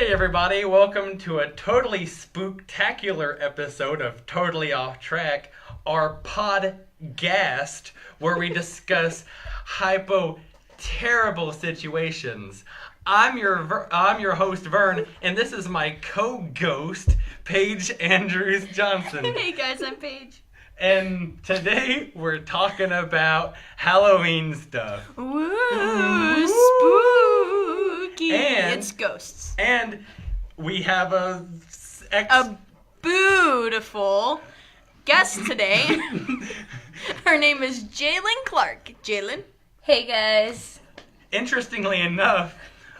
Hey everybody, welcome to a totally spooktacular episode of Totally Off Track, our podcast where we discuss terrible situations. I'm your host Vern, and this is my co-ghost Paige Andrews Johnson. Hey guys, I'm Paige. And today we're talking about Halloween stuff. Woo, spooky. And it's ghosts. And we have a beautiful guest today. Her name is Jaylen Clark. Jaylen. Hey guys. Interestingly enough,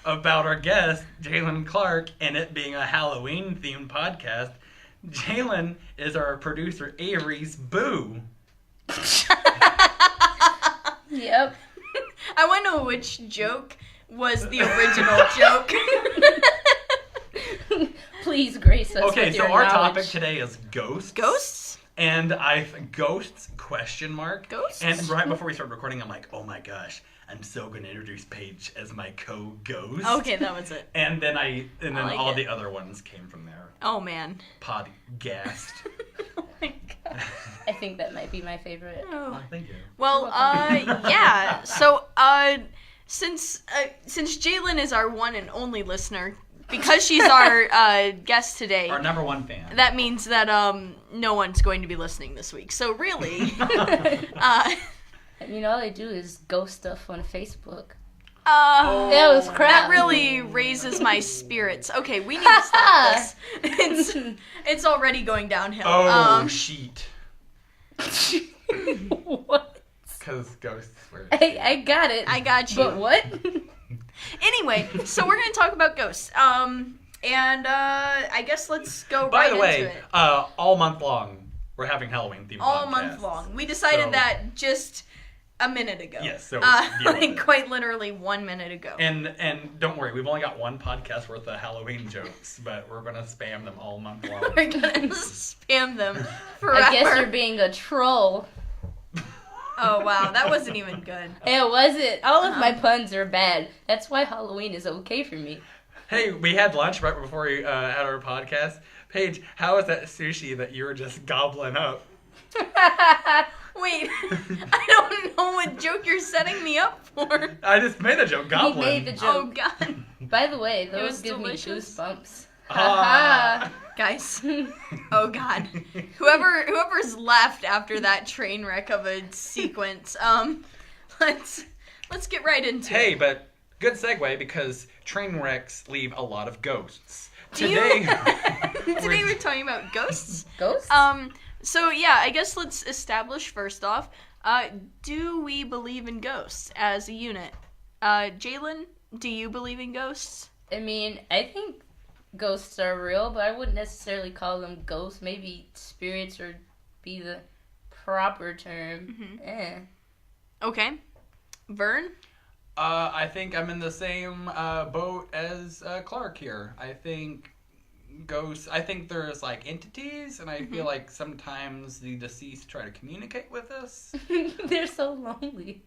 about our guest, Jaylen Clark, and it being a Halloween-themed podcast, Jaylen is our producer Avery's boo. Yep. I want to know which joke was the original joke. Please grace us Okay, with so your our knowledge. topic today is ghosts. Ghosts? And ghosts, question mark. Ghosts? And right before we started recording, I'm like, oh my gosh, I'm so going to introduce Paige as my co-ghost. Okay, that was it. And then like all it. the other ones came from there. Oh, man. Podcast. Oh, my God. I think that might be my favorite. Oh, thank you. Well, yeah. So, since Jaylen is our one and only listener, because she's our guest today, Our number one fan. that means that no one's going to be listening this week. So really, I mean, all I do is ghost stuff on Facebook. that was crap. That really raises my spirits. Okay, we need to stop this. It's already going downhill. Sheet. What? Because ghosts were... I got it. I got you. But what? Anyway, so we're going to talk about ghosts. I guess let's go By right the way, into it. all month long, we're having Halloween themed All podcasts. month long. We decided So- that just a minute ago. Yes, so like quite literally 1 minute ago. And don't worry, we've only got one podcast worth of Halloween jokes, but we're gonna spam them all month long. We're gonna spam them forever. I guess you're being a troll. Oh wow, that wasn't even good. It wasn't. All of my puns are bad. That's why Halloween is okay for me. Hey, we had lunch right before we had our podcast. Paige, how was that sushi that you were just gobbling up? Wait, I don't know what joke you're setting me up for. I just made a joke, gobbling. He made the Oh joke. god, By the way, was those give delicious. me goosebumps. Ah. guys. Oh god, whoever's left after that train wreck of a sequence. Let's get right into Hey, it. but good segue because train wrecks leave a lot of ghosts. Today Today, we're talking about ghosts. Ghosts? So yeah, I guess let's establish first off, do we believe in ghosts as a unit? Jaylen, do you believe in ghosts? I mean, I think ghosts are real, but I wouldn't necessarily call them ghosts. Maybe spirits would be the proper term. Okay. Vern? I think I'm in the same boat as Clark here. I think ghosts, I think there's like entities, and I feel like sometimes the deceased try to communicate with us. They're so lonely.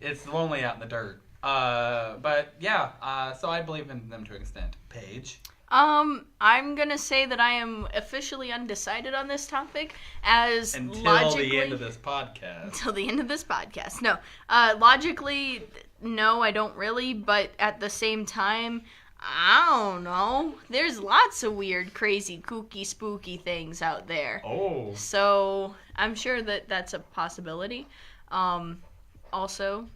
It's lonely out in the dirt. But yeah, so I believe in them to an extent. Paige? I'm gonna say that I am officially undecided on this topic, as Until logically... the end of this podcast. Until the end of this podcast. No. Logically, no, I don't really, but at the same time, I don't know. There's lots of weird, crazy, kooky, spooky things out there. Oh. So, I'm sure that that's a possibility. Also,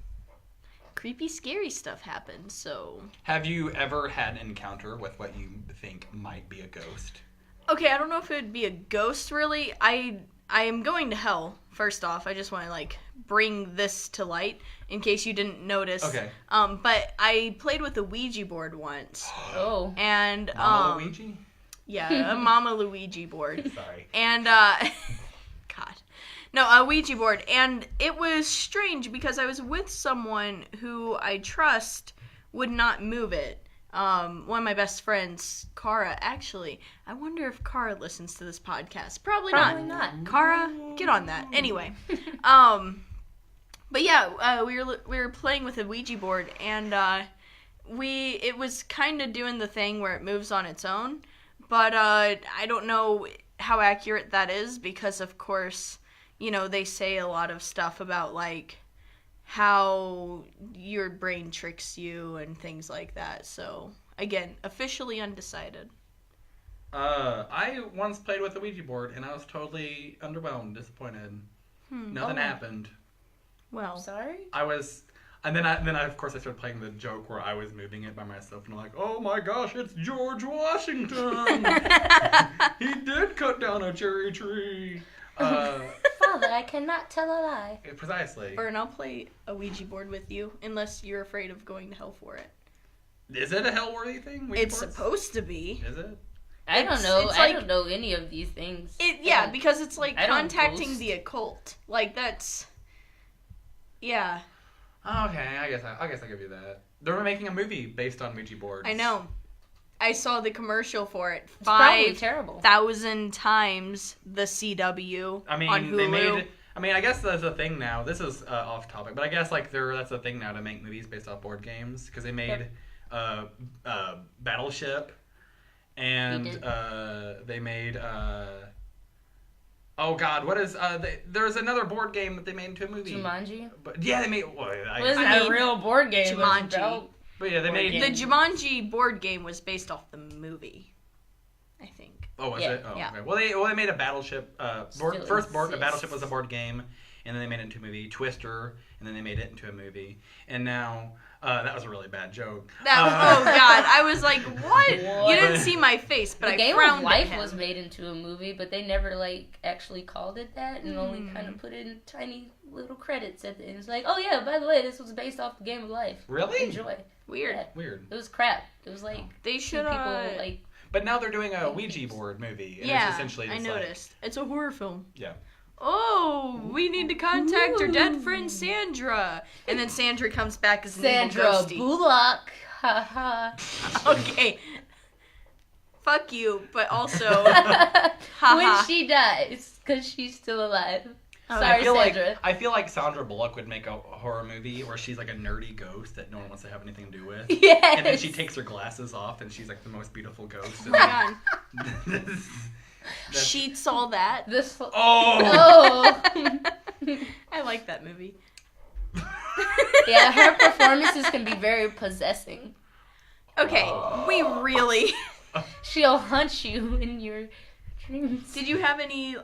creepy, scary stuff happens, so... Have you ever had an encounter with what you think might be a ghost? Okay, I don't know if it would be a ghost, really. I am going to hell, first off. I just want to, bring this to light, in case you didn't notice. Okay. But I played with a Ouija board once. Oh. And, Mama Luigi? Yeah, a Mama Luigi board. Sorry. And, God. No, a Ouija board. And it was strange, because I was with someone who I trust would not move it. One of my best friends, Kara, actually, I wonder if Kara listens to this podcast. Probably not. Kara, get on that. Anyway, but yeah, we were playing with a Ouija board, and it was kind of doing the thing where it moves on its own, but I don't know how accurate that is because, of course, they say a lot of stuff about, like, how your brain tricks you and things like that. So, again, officially undecided. I once played with a Ouija board, and I was totally underwhelmed, disappointed. Nothing happened. Well, Sorry? And then I of course I started playing the joke where I was moving it by myself, and I'm like, oh my gosh, it's George Washington! He did cut down a cherry tree! Father, I cannot tell a lie. Precisely. Vern, I'll play a Ouija board with you, unless you're afraid of going to hell for it. Is it a hell-worthy thing? Ouija It's boards? supposed to be. Is it? I don't know. It's I like- don't know any of these things. Yeah, because it's like I don't contacting ghost. the occult. Like, that's... Yeah. Okay, I guess I'll give you that. They're making a movie based on Ouija boards. I know. I saw the commercial for it. It's probably terrible. 5,000 times the CW I mean, on Hulu. they made... I mean, I guess that's a thing now. This is off topic, but I guess like that's a thing now to make movies based off board games because they made Battleship, and they made oh god, what is there's another board game that they made into a movie. Jumanji? But yeah, they made. Well, Wasn't a real board game. Jumanji. But yeah, they made. The Jumanji board game was based off the movie, I think. Oh, was Yeah. it? Oh, Yeah. okay. Well, they made a Battleship. A Battleship was a board game, and then they made it into a movie. Twister, and then they made it into a movie. And now that was a really bad joke. Oh god, I was like, what? You didn't see my face, but The I Game frowned of at Life him. was made into a movie, but they never like actually called it that, and only kind of put in tiny little credits at the end. It's like, oh yeah, by the way, this was based off the Game of Life. Really? Enjoy. Weird. Yeah. Weird. It was crap. It was like They two should people like. But now they're doing a Ouija board movie, and yeah, it's essentially I just noticed. It's a horror film. Yeah. Oh, we need to contact our dead friend Sandra. And then Sandra comes back as an evil Sandra ghosty. Bullock. Haha. Okay. Fuck you, but also... haha. When she dies, because she's still alive. Oh, Sorry, Sandra. I feel like Sandra Bullock would make a horror movie where she's like a nerdy ghost that no one wants to have anything to do with. Yes. And then she takes her glasses off and she's like the most beautiful ghost. Oh my god. That's- Sheets all that. This. Oh! Oh. I like that movie. Yeah, her performances can be very possessing. Okay, Oh. we really... She'll hunt you in your dreams. Did you have any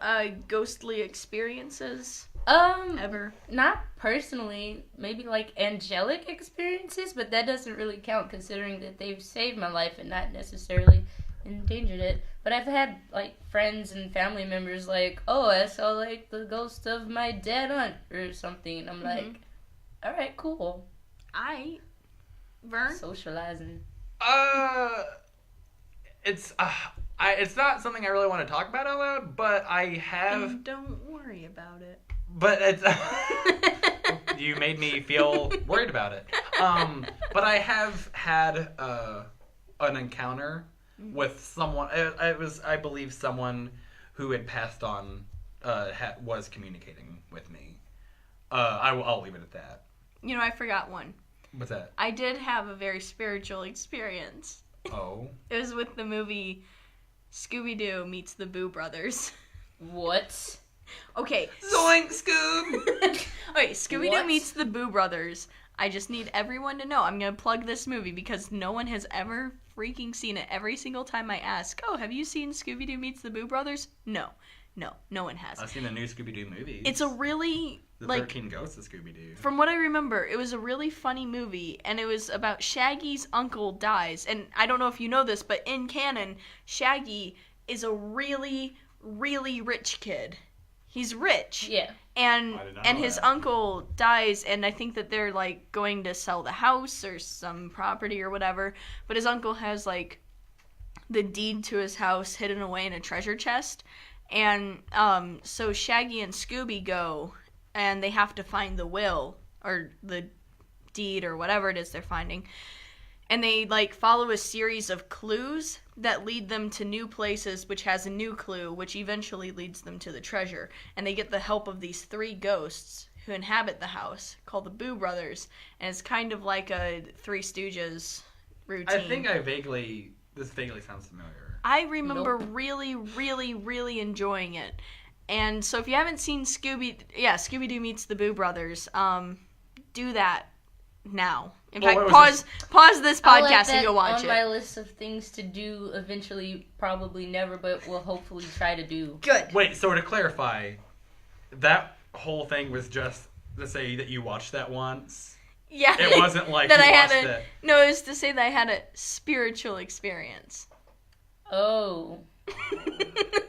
ghostly experiences ever? Not personally. Maybe like angelic experiences, but that doesn't really count considering that they've saved my life and not necessarily endangered it. But I've had like friends and family members like, oh, I saw like the ghost of my dead aunt or something, and I'm like, all right, cool. Vern? Socializing. It's not something I really want to talk about out loud, but I have. Don't worry about it. But it's. You made me feel worried about it. But I have had an encounter with someone. It was, I believe, someone who had passed on. Was communicating with me. I'll leave it at that. You know, I forgot one. What's that? I did have a very spiritual experience. Oh. It was with the movie Scooby-Doo meets the Boo Brothers. What? Okay. Zoink, Scoob! Okay, Scooby-Doo What? meets the Boo Brothers. I just need everyone to know. I'm going to plug this movie because no one has ever freaking seen it. Every single time I ask, oh, have you seen Scooby-Doo meets the Boo Brothers? No, no one has. I've seen the new Scooby-Doo movie. It's a really, The like, 13 Ghosts of Scooby-Doo. from what I remember, it was a really funny movie, and it was about Shaggy's uncle dies. And I don't know if you know this, but in canon, Shaggy is a really, really rich kid. He's rich. Yeah. And I did not and know his that. uncle dies, and I think that they're like going to sell the house or some property or whatever. But his uncle has like the deed to his house hidden away in a treasure chest. And so Shaggy and Scooby go, and they have to find the will or the deed or whatever it is they're finding. And they like follow a series of clues that lead them to new places, which has a new clue, which eventually leads them to the treasure. And they get the help of these 3 ghosts who inhabit the house, called the Boo Brothers. And it's kind of like a Three Stooges routine. I think this vaguely sounds familiar. I remember really, really, really enjoying it. And so if you haven't seen Scooby-Doo Meets the Boo Brothers, do that now. In fact, pause this podcast and go watch it. On my list of things to do eventually, probably never, but we'll hopefully try to do. Good. Wait, so to clarify, that whole thing was just to say that you watched that once? Yeah. It wasn't like that you I watched had it. No, it was to say that I had a spiritual experience. Oh.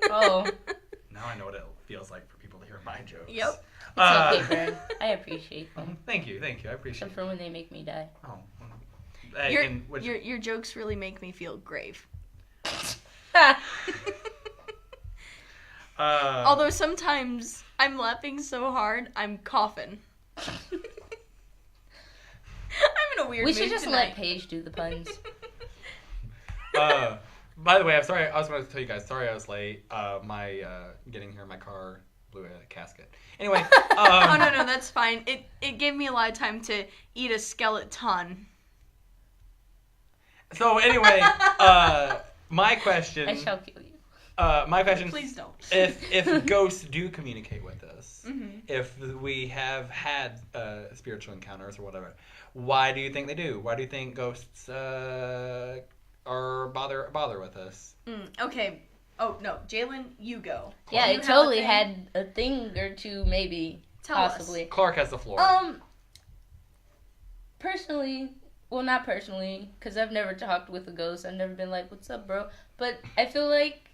Oh. Now I know what it feels like for people to hear my jokes. Yep. It's okay, Vern. I appreciate them. Thank you. I appreciate Except for when they make me die. Oh. Your jokes really make me feel grave. Although sometimes I'm laughing so hard, I'm coughing. I'm in a weird mood We should just tonight. let Paige do the puns. By the way, I'm sorry. I was going to tell you guys. Sorry, I was late. My getting here, my car blew a gasket. Anyway. Oh no, that's fine. It gave me a lot of time to eat a skeleton. So anyway, my question. I shall kill you. My question. Please don't. If ghosts do communicate with us, Mm-hmm. if we have had spiritual encounters or whatever, why do you think they do? Why do you think ghosts are bother with us? Okay. Oh no, Jaylen, you go. Yeah, You it have totally a thing? had a thing or two, maybe. Tell us. Possibly. Clark has the floor. Personally, well, not personally, because I've never talked with a ghost. I've never been like, "What's up, bro?" But I feel like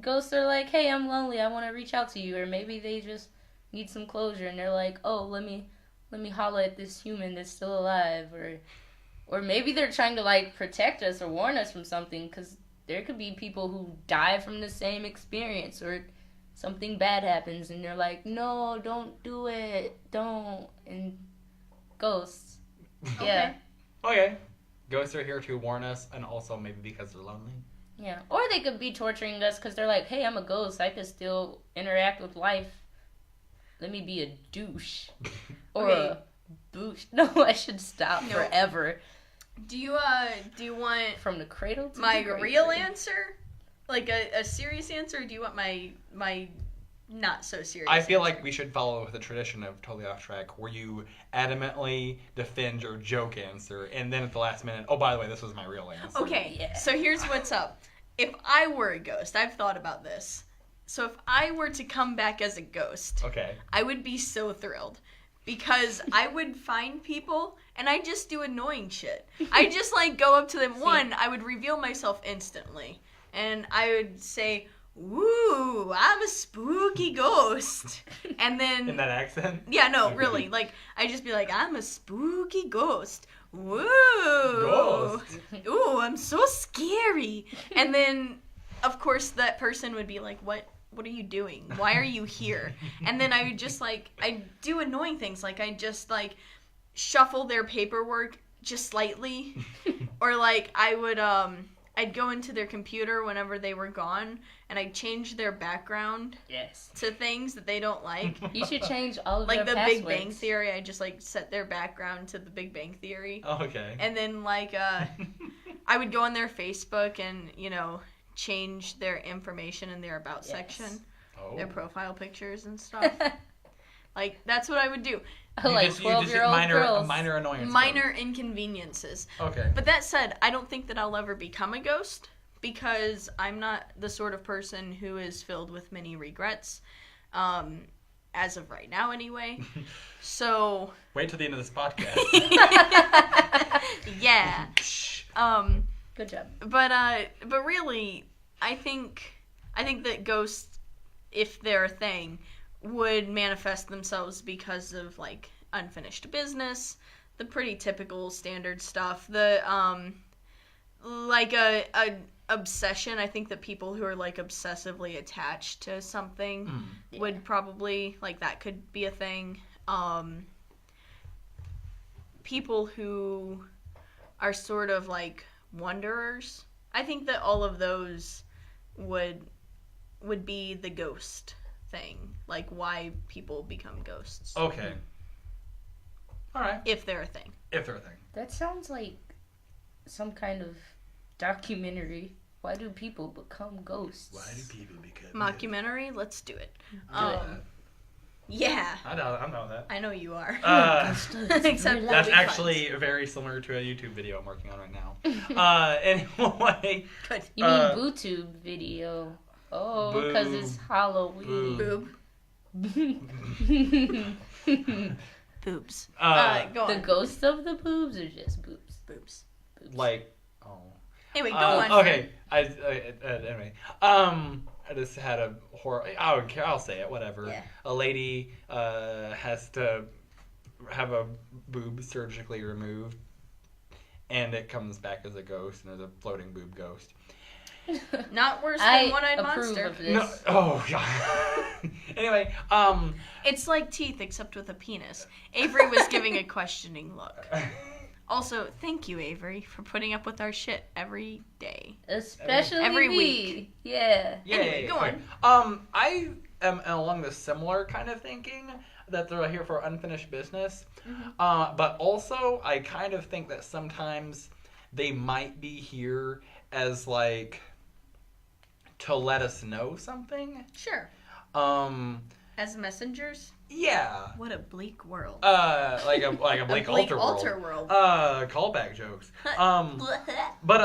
ghosts are like, "Hey, I'm lonely. I want to reach out to you," or maybe they just need some closure, and they're like, "Oh, let me holler at this human that's still alive," or maybe they're trying to like protect us or warn us from something, because there could be people who die from the same experience, or something bad happens, and they're like, "No, don't do it, don't." And ghosts, yeah. Okay. Ghosts are here to warn us, and also maybe because they're lonely. Yeah, or they could be torturing us because they're like, "Hey, I'm a ghost. I could still interact with life. Let me be a douche." Or Okay. a boosh. No, I should stop No. forever. Do you want From the cradle to my the grave. real answer? Like a serious answer, or do you want my not so serious I feel answer? like we should follow the tradition of Totally Off Track, where you adamantly defend your joke answer, and then at the last minute, oh, by the way, this was my real answer. Okay, Yeah. so here's what's up. If I were a ghost, I've thought about this. So if I were to come back as a ghost, Okay. I would be so thrilled. Because I would find people and I just do annoying shit. I just like go up to them. One, I would reveal myself instantly. And I would say, "Woo, I'm a spooky ghost." And then In that accent? yeah, no, really. Like, I'd just be like, "I'm a spooky ghost. Woo. Ghost. Ooh, I'm so scary." And then, of course, that person would be like, What are you doing? Why are you here? And then I would just, like, I'd do annoying things. Like, I'd just, like, shuffle their paperwork just slightly. Or, like, I would, I'd go into their computer whenever they were gone, and I'd change their background Yes. to things that they don't like. You should change all of Like your the Big passwords. Bang Theory, I just like set their background to the Big Bang Theory. Oh, okay. And then like I would go on their Facebook and, you know, change their information in their about Yes. section, Oh. their profile pictures and stuff. Like that's what I would do. Like 12-year-old girls. Minor annoyance. Minor inconveniences. Okay. But that said, I don't think that I'll ever become a ghost because I'm not the sort of person who is filled with many regrets. As of right now anyway. So Wait till the end of this podcast. yeah. Shh. Good job. But really, I think that ghosts, if they're a thing, would manifest themselves because of like unfinished business, the pretty typical standard stuff, the like a obsession. I think that people who are like obsessively attached to something would probably like that could be a thing. People who are sort of like wanderers. I think that all of those would be the ghost thing, like why people become ghosts. Okay. All right. If they're a thing. If they're a thing. That sounds like some kind of documentary. Why do people become ghosts? Why do people become Mockumentary? Let's do it. Do it. Yeah. I know that. I know you are. Except That's actually very similar to a YouTube video I'm working on right now. Anyway. Good. You mean BooTube video? Oh, because it's Halloween. Boob. Boobs. Go on. The ghost of the boobs or just boobs? Boobs. Like, Anyway, go on. Okay. Anyway. I just had a horror. I'll say it. Whatever. Yeah. A lady has to have a boob surgically removed, and it comes back as a ghost, and there's a floating boob ghost. Not worse than One-Eyed approve Monster. of this. No. Oh god. Anyway. It's like teeth except with a penis. Avery was giving a questioning look. Also, thank you, Avery, for putting up with our shit every day. Especially every me. week. Yeah. Anyway, go on. I am along the similar kind of thinking that they're here for unfinished business. Mm-hmm. But also, I kind of think that sometimes they might be here as like to let us know something. Sure. As messengers? Yeah. What a bleak world. Like a bleak alter world. Callback jokes. But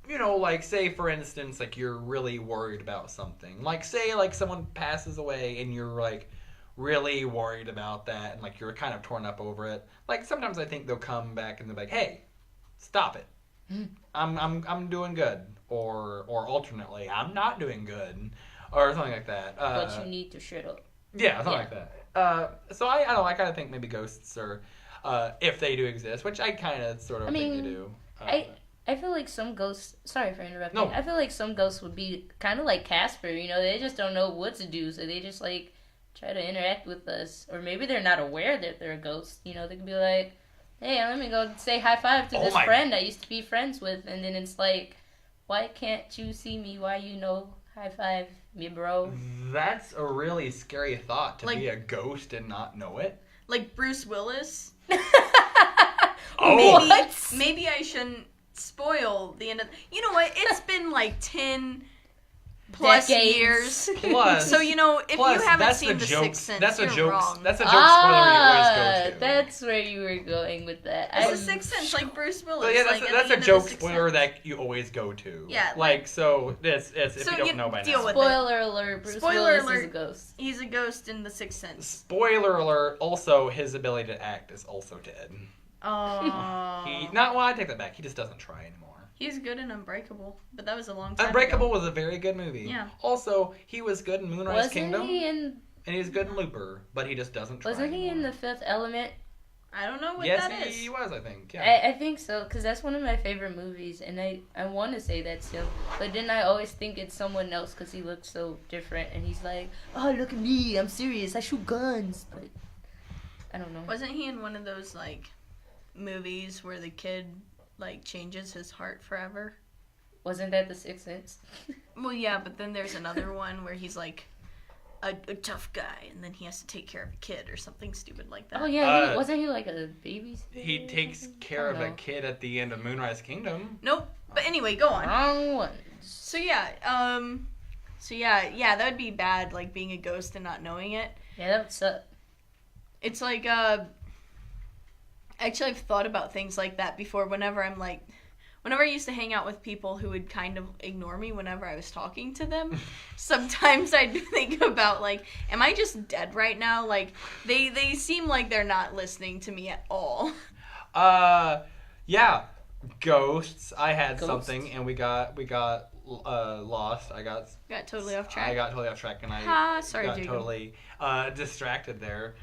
you know, like say for instance, like you're really worried about something. Like say like someone passes away and you're like really worried about that and like you're kind of torn up over it. Like sometimes I think they'll come back and they're like, "Hey, stop it. I'm doing good." Or alternately, "I'm not doing good." Or something like that. But you need to shut up. Yeah, something like that. So I don't know, I kind of think maybe ghosts are, if they do exist, which I kind of sort of think they do. I feel like some ghosts, sorry for interrupting. No. I feel like some ghosts would be kind of like Casper, you know, they just don't know what to do, so they just like try to interact with us. Or maybe they're not aware that they're a ghost, you know, they could be like, "Hey, let me go say high five to this friend I used to be friends with," and then it's like, "Why can't you see me? Why you know high five me, bro?" That's a really scary thought, to Like- be a ghost and not know it. Like Bruce Willis? Oh, Maybe I shouldn't spoil the end of... You know what? It's been like 10 plus Decades. years. Plus, So, you know, if you haven't seen The Sixth Sense, that's a you're joke. wrong. That's a joke spoiler you always go to. That's where you were going with that. It's The Sixth Sense, like Bruce Willis. But yeah, like, that's a joke joke spoiler that you always go to. Yeah, Like, so it's if So you don't you know by deal now. with Spoiler alert, Bruce Spoiler Willis alert. is a ghost. He's a ghost in The Sixth Sense. Spoiler alert, also, his ability to act is also dead. Oh. I take that back. He just doesn't try anymore. He's good in Unbreakable, but that was a long time Unbreakable ago. was a very good movie. Yeah. Also, he was good in Moonrise Wasn't Kingdom, he in? and he's good in Looper, but he just doesn't try Wasn't he in anymore. The Fifth Element? I don't know what Yes, that is. he was, I think. Yeah. I think so, because that's one of my favorite movies, and I want to say that's him, but then I always think it's someone else because he looks so different, and he's like, "Oh, look at me, I'm serious, I shoot guns," but I don't know. Wasn't he in one of those, like, movies where the kid, like, changes his heart forever? Wasn't that The Sixth Sense? Well, yeah, but then there's another one where he's, like, a tough guy, and then he has to take care of a kid or something stupid like that. Oh yeah, wasn't he like a baby? He takes care of a kid at the end of Moonrise Kingdom. Nope. But anyway, go on. Wrong one. So yeah, that would be bad, like, being a ghost and not knowing it. Yeah, that would suck. It's like, actually, I've thought about things like that before whenever I used to hang out with people who would kind of ignore me whenever I was talking to them, sometimes I'd think about, like, am I just dead right now? Like, they seem like they're not listening to me at all. Yeah. Ghosts. I had Ghosts? something, and we got lost. I got Totally off track. I got totally off track, and I Sorry, got Jacob. totally distracted there.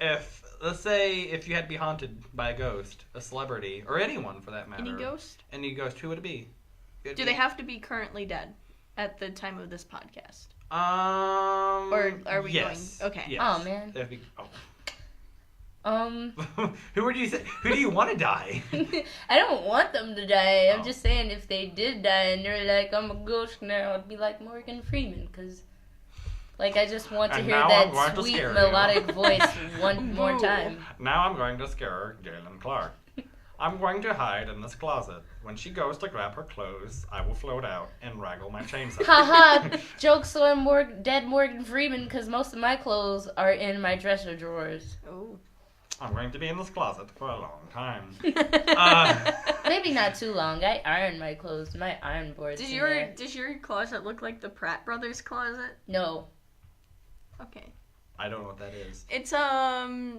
If let's say if you had to be haunted by a ghost, a celebrity, or anyone for that matter. Any ghost, who would it be? Do they have to be currently dead at the time of this podcast? Or are we going? Okay. Yes. Oh man. Who would you say? Who do you want to die? I don't want them to die. I'm just saying if they did die and they're like, "I'm a ghost now," I'd be like Morgan Freeman, because Like, I just want to And hear now I'm that going to sweet scare you. melodic voice one more time. Now I'm going to scare Jaylen Clark. I'm going to hide in this closet. When she goes to grab her clothes, I will float out and wraggle my chainsaw. Haha, jokes on dead Morgan Freeman, because most of my clothes are in my dresser drawers. Oh. I'm going to be in this closet for a long time. Maybe not too long. I iron my clothes. My iron board's Does in your there. closet look like the Pratt Brothers closet? No. Okay. I don't know what that is. It's the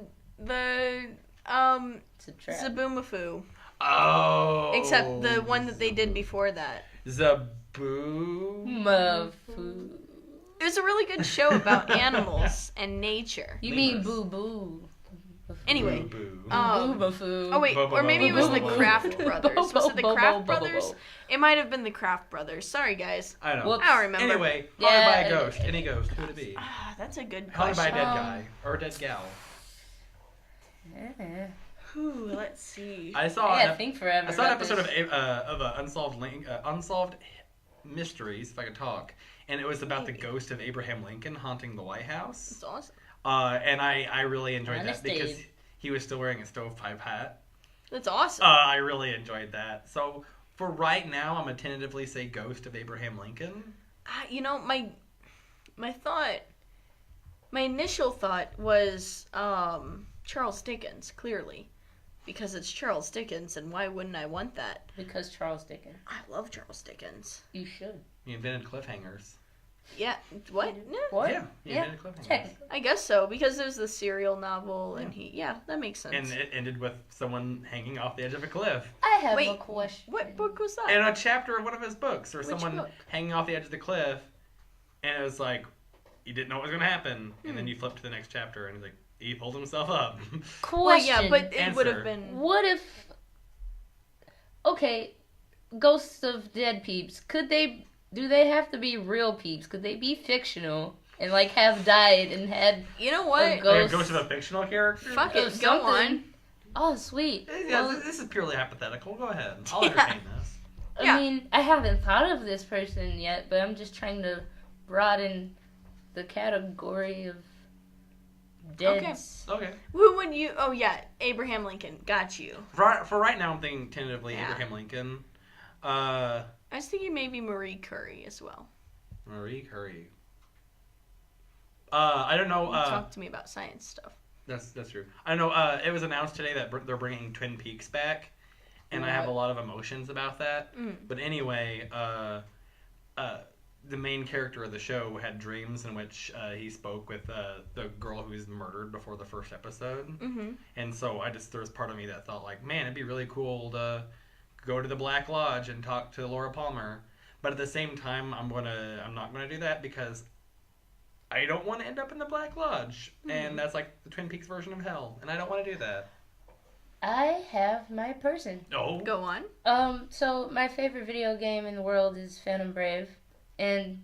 It's a trap. Zaboomafoo. Oh. Except the one that they did before that. Zaboo. Mafu. It was a really good show about animals and nature. You mean Lemurs. Boo Boo. Anyway. Boo. Boo-bafoo. Oh wait, or maybe it was the Bo-bo-bo-bo-bo. Kraft Brothers. Was it the Kraft Bo-bo-bo-bo-bo. Brothers? It might have been the Kraft Brothers. Sorry, guys. I don't know. Whoops. I don't remember. Anyway, Yeah, haunted by a ghost. Any ghost. Who would it be? Ah, that's a good Haunted by a question. dead guy or a dead gal. Yeah. Ooh, let's see. I saw. I gotta think forever. I saw an about episode this. of Unsolved Mysteries, if I could talk, and it was about the ghost of Abraham Lincoln haunting the White House. That's awesome. And I really enjoyed Honest that because Dave. he was still wearing a stovepipe hat. That's awesome. I really enjoyed that. So for right now, I'm gonna tentatively say Ghost of Abraham Lincoln. You know, my initial thought was Charles Dickens, clearly. Because it's Charles Dickens, and why wouldn't I want that? Because Charles Dickens. I love Charles Dickens. You should. He invented cliffhangers. Yeah, what? No, What? Yeah, he invented cliffhangers. Technically. I guess so, because there's the serial novel, and that makes sense. And it ended with someone hanging off the edge of a cliff. I have a Wait, question. What book was that? In a chapter of one of his books, or Which someone book? hanging off the edge of the cliff, and it was like, you didn't know what was going to happen, and then you flip to the next chapter, and he's like, he pulled himself up. Question. Well, yeah, but it would have Answer. been. What if... Okay, ghosts of dead peeps, do they have to be real peeps? Could they be fictional and, like, have died and had You know a what? Like a ghost? ghost of a fictional character? Fuck of it, go something? on. Oh, sweet. Yeah, Well, this is purely hypothetical. Go ahead. I'll Yeah. entertain this. Yeah. I mean, I haven't thought of this person yet, but I'm just trying to broaden the category of deads. Okay. Who would you? Oh yeah, Abraham Lincoln. Got you. For right now, I'm thinking tentatively Yeah. Abraham Lincoln. I was thinking maybe Marie Curie as well. Marie Curie. I don't know. Talk to me about science stuff. That's true. I know. It was announced today that they're bringing Twin Peaks back, and I have a lot of emotions about that. But anyway, the main character of the show had dreams in which he spoke with the girl who was murdered before the first episode. Mm-hmm. And so there was part of me that thought like, man, it'd be really cool to go to the Black Lodge and talk to Laura Palmer. But at the same time, I'm not gonna do that because I don't want to end up in the Black Lodge, and that's like the Twin Peaks version of hell, and I don't want to do that. I have my person. No. Go on. So my favorite video game in the world is Phantom Brave, and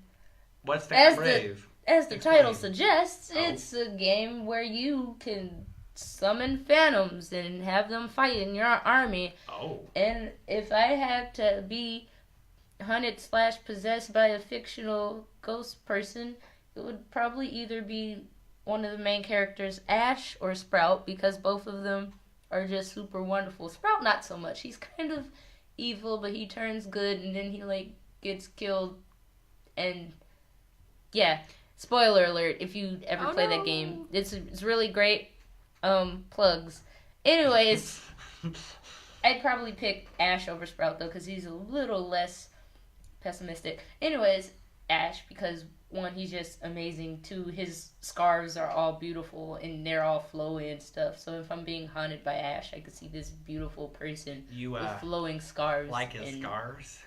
What's As Phantom the- Brave? as the Explain. title suggests, Oh. it's a game where you can summon phantoms and have them fight in your army. Oh. And if I had to be hunted / possessed by a fictional ghost person, it would probably either be one of the main characters, Ash or Sprout, because both of them are just super wonderful. Sprout, not so much. He's kind of evil, but he turns good, and then he, like, gets killed. And, yeah. Spoiler alert, if you ever Oh, play no. that game. It's really great. Plugs. Anyways, I'd probably pick Ash over Sprout, though, because he's a little less pessimistic. Anyways, Ash, because, one, he's just amazing. Two, his scarves are all beautiful, and they're all flowy and stuff. So if I'm being haunted by Ash, I could see this beautiful person You with flowing scarves. like his and scars?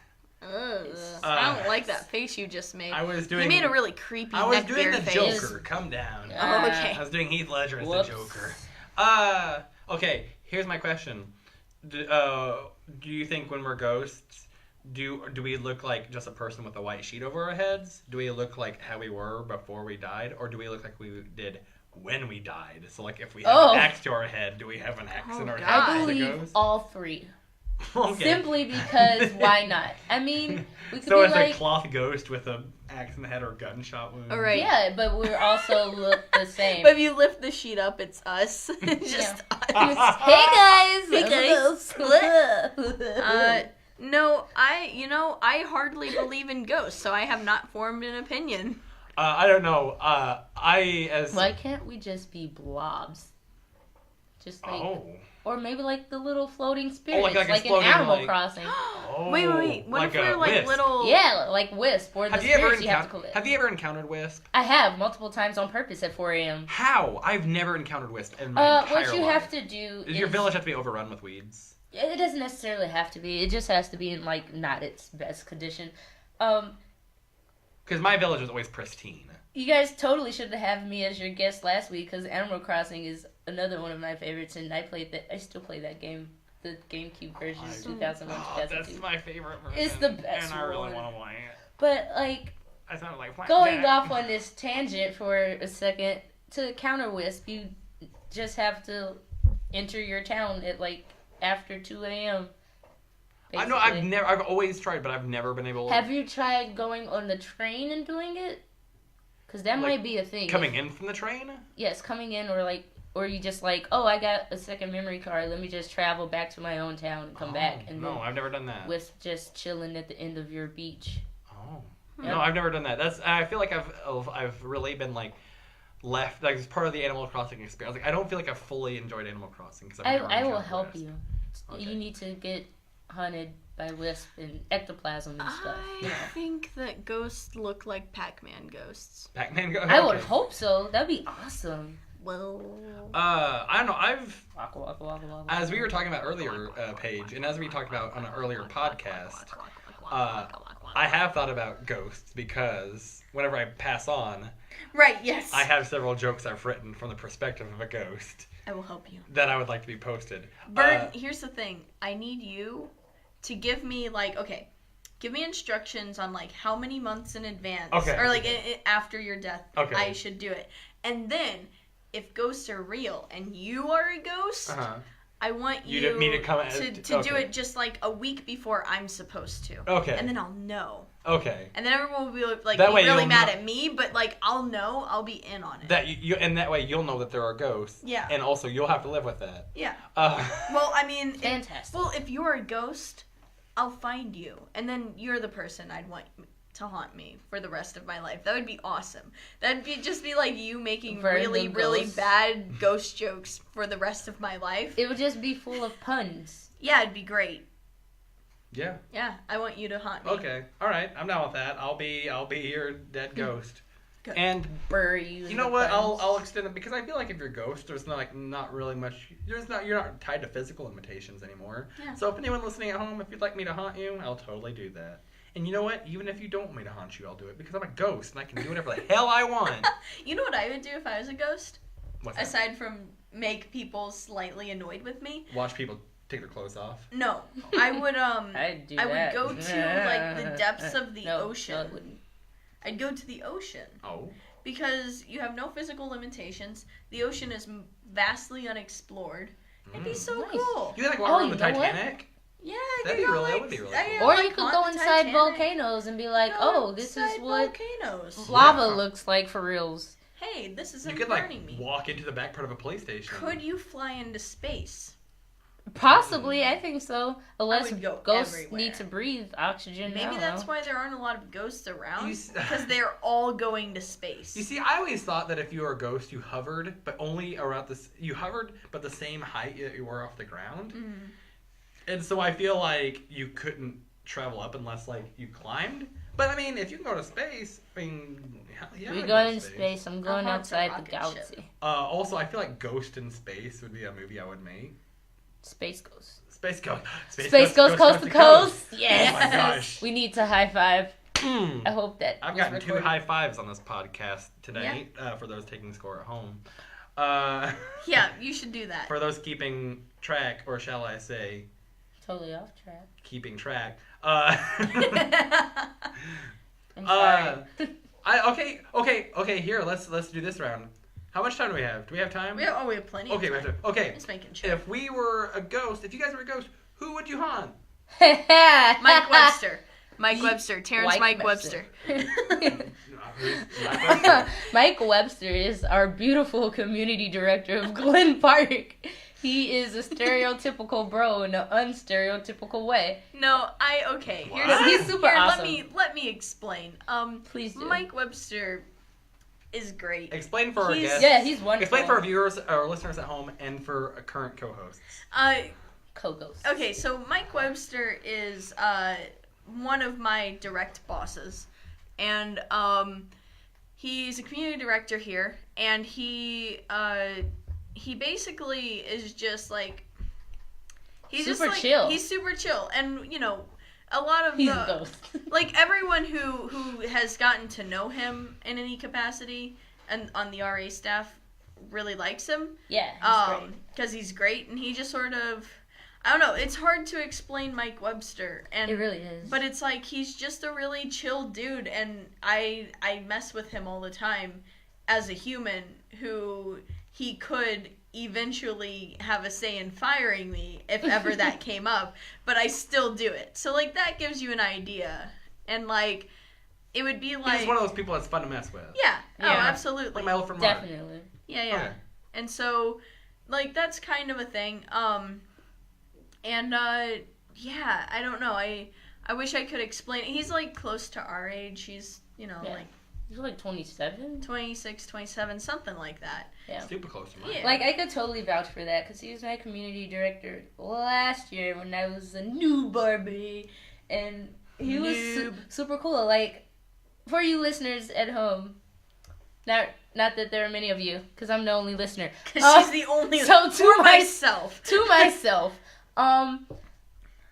Ugh. I don't like that face you just made. I was doing. You made a really creepy I was doing neckbeard the face. Joker. Come down. Oh, okay. I was doing Heath Ledger as Whoops. the Joker. Okay. Here's my question. Do you think when we're ghosts, do we look like just a person with a white sheet over our heads? Do we look like how we were before we died, or do we look like we did when we died? So, like, if we have Oh. an axe to our head, do we have an axe Oh, in our God. head I as a believe ghost? all three. Okay. Simply because why not? I mean, we could So be it's like, a cloth ghost with a axe in the head or a gunshot wound. All right. yeah, but we also look the same. But if you lift the sheet up, it's us. It's just us. Hey guys! Hey, guys. No, I hardly believe in ghosts, so I have not formed an opinion. I don't know. Why can't we just be blobs? Just like, or maybe like the little floating spirits, like like in floating, Animal Crossing. Wait. What if we're like wisp. little? Yeah, like Wisp, or the Have you ever spirits you have to collect. Have you ever encountered Wisp? I have multiple times on purpose at 4 a.m. How? I've never encountered Wisp in my entire What you life. have to do Does your village have to be overrun with weeds? It doesn't necessarily have to be. It just has to be in like not its best condition. Because my village is always pristine. You guys totally should have had me as your guest last week because Animal Crossing is another one of my favorites, and I still play that game, the GameCube version, 2001, 2002. That's my favorite version. It's the best and I really one. want to play it. But like I sound like going off on this tangent for a second, to counter Wisp, you just have to enter your town at like after 2 a.m. I know I've always tried, but I've never been able to. Have you tried going on the train and doing it? Because that might be a thing. Coming in from the train? Yes, coming in, or you just like, oh, I got a second memory card. Let me just travel back to my own town and come back. And no, I've never done that. With just chilling at the end of your beach. Oh. Yep. No, I've never done that. I feel like I've really been like left like as part of the Animal Crossing experience. Like I don't feel like I've fully enjoyed Animal Crossing because I will help you. Okay. You need to get hunted by Wisp and ectoplasm and stuff. I think that ghosts look like Pac-Man ghosts. Pac-Man ghosts. I would hope so. That'd be awesome. Well, I don't know. Waka, waka, waka, waka. As we were talking about earlier, Paige, and as we talked about on an earlier podcast, I have thought about ghosts because whenever I pass on, right? Yes. I have several jokes I've written from the perspective of a ghost I will help you. that I would like to be posted. Vern, here's the thing. I need you to give me give me instructions on like how many months in advance, or like after your death, I should do it. And then, if ghosts are real and you are a ghost, I want you to come to do it just like a week before I'm supposed to. Okay. And then I'll know. Okay. And then everyone will be like really mad at me, but like I'll know, I'll be in on it. And that way you'll know that there are ghosts. Yeah. And also you'll have to live with that. Yeah. Well, I mean, fantastic. If you're a ghost, I'll find you, and then you're the person I'd want to haunt me for the rest of my life. That would be awesome. That'd just be like you making really bad ghost jokes for the rest of my life. It would just be full of puns. Yeah, it'd be great. Yeah. Yeah, I want you to haunt me. Okay. All right. I'm down with that. I'll be your dead ghost. Good. And bury you. You know what? I'll extend it because I feel like if you're a ghost, there's not really much. You're not tied to physical limitations anymore. Yeah. So if anyone listening at home, if you'd like me to haunt you, I'll totally do that. And you know what? Even if you don't want me to haunt you, I'll do it because I'm a ghost and I can do whatever the hell I want. You know what I would do if I was a ghost? What's that? Aside from make people slightly annoyed with me. Watch people take their clothes off. No, I would I would go to like the depths of the ocean. No, I wouldn't. I'd go to the ocean. Oh. Because you have no physical limitations. The ocean is vastly unexplored. It'd be so cool. You like walk around the Titanic? Yeah, that would be really cool. Or you could go inside volcanoes and be like, this is what lava looks like for reals. Hey, this isn't burning me. You could walk into the back part of a police station. Could you fly into space? Possibly, I think so. Unless ghosts need to breathe oxygen. Maybe that's why there aren't a lot of ghosts around. Because they're all going to space. You see, I always thought that if you were a ghost, you hovered, but only around this. You hovered, but the same height that you were off the ground. Mm-hmm. And so I feel like you couldn't travel up unless like you climbed. But I mean, if you can go to space, I mean, yeah. We're going to space. I'm going outside the galaxy. Also, I feel like Ghost in Space would be a movie I would make. Space Ghost. Space Ghost. Space Ghost Coast to Coast. Yes. Oh my gosh. We need to high five. I hope that I've gotten 2 high fives on this podcast today. Yeah. For those taking score at home. Yeah, you should do that. For those keeping track, or shall I say, totally off track. Keeping track. I'm sorry. Okay. Here, let's do this round. How much time do we have? Do we have time? We have plenty of time. We have time. Okay. Just making sure. If we were a ghost, if you guys were a ghost, Who would you haunt? Mike Webster. Mike Webster. Terrence Mike Webster. Mike Webster is our beautiful community director of Glen Park. He is a stereotypical bro in an unstereotypical way. No, okay. He's super awesome. Let me explain. Please do. Mike Webster is great. Explain for our guests. Yeah, he's wonderful. Explain for our viewers, our listeners at home, and for current co-hosts. Co-ghost. Okay, so Mike Webster is one of my direct bosses, and he's a community director here, and he basically is just like he's super just like, chill. He's super chill, and a lot of He's a ghost. like everyone who has gotten to know him in any capacity and on the RA staff really likes him. Yeah, he's great. Because he's great, and he just sort of, I don't know, it's hard to explain Mike Webster, and It really is. but it's like he's just a really chill dude, and I mess with him all the time as a human who he could eventually have a say in firing me if ever that came up, but I still do it. So like that gives you an idea, and like it would be like He's one of those people that's fun to mess with. yeah. Oh, Yeah. absolutely. Like my old friend Mark. Definitely. Yeah. Okay. And so like that's kind of a thing. And yeah, I don't know. I wish I could explain it. He's like close to our age. He's, Yeah. like He's like 27. 26, 27, something like that. Yeah. Super close to mine. Yeah. Like, I could totally vouch for that, because he was my community director last year when I was a new Barbie, and he was super cool. Like, for you listeners at home, not that there are many of you, because I'm the only listener. Because she's the only so for myself. To myself,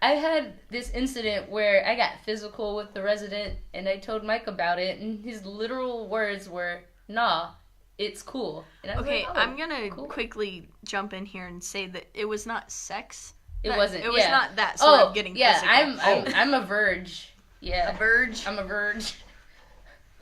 I had this incident where I got physical with the resident, and I told Mike about it, and his literal words were, "Nah, it's cool." And I was Okay, like, oh, I'm gonna cool. quickly jump in here and say that it was not sex. It wasn't. It was yeah. not that sort of getting yeah, physical. I'm a verge. Yeah, A verge. I'm a verge.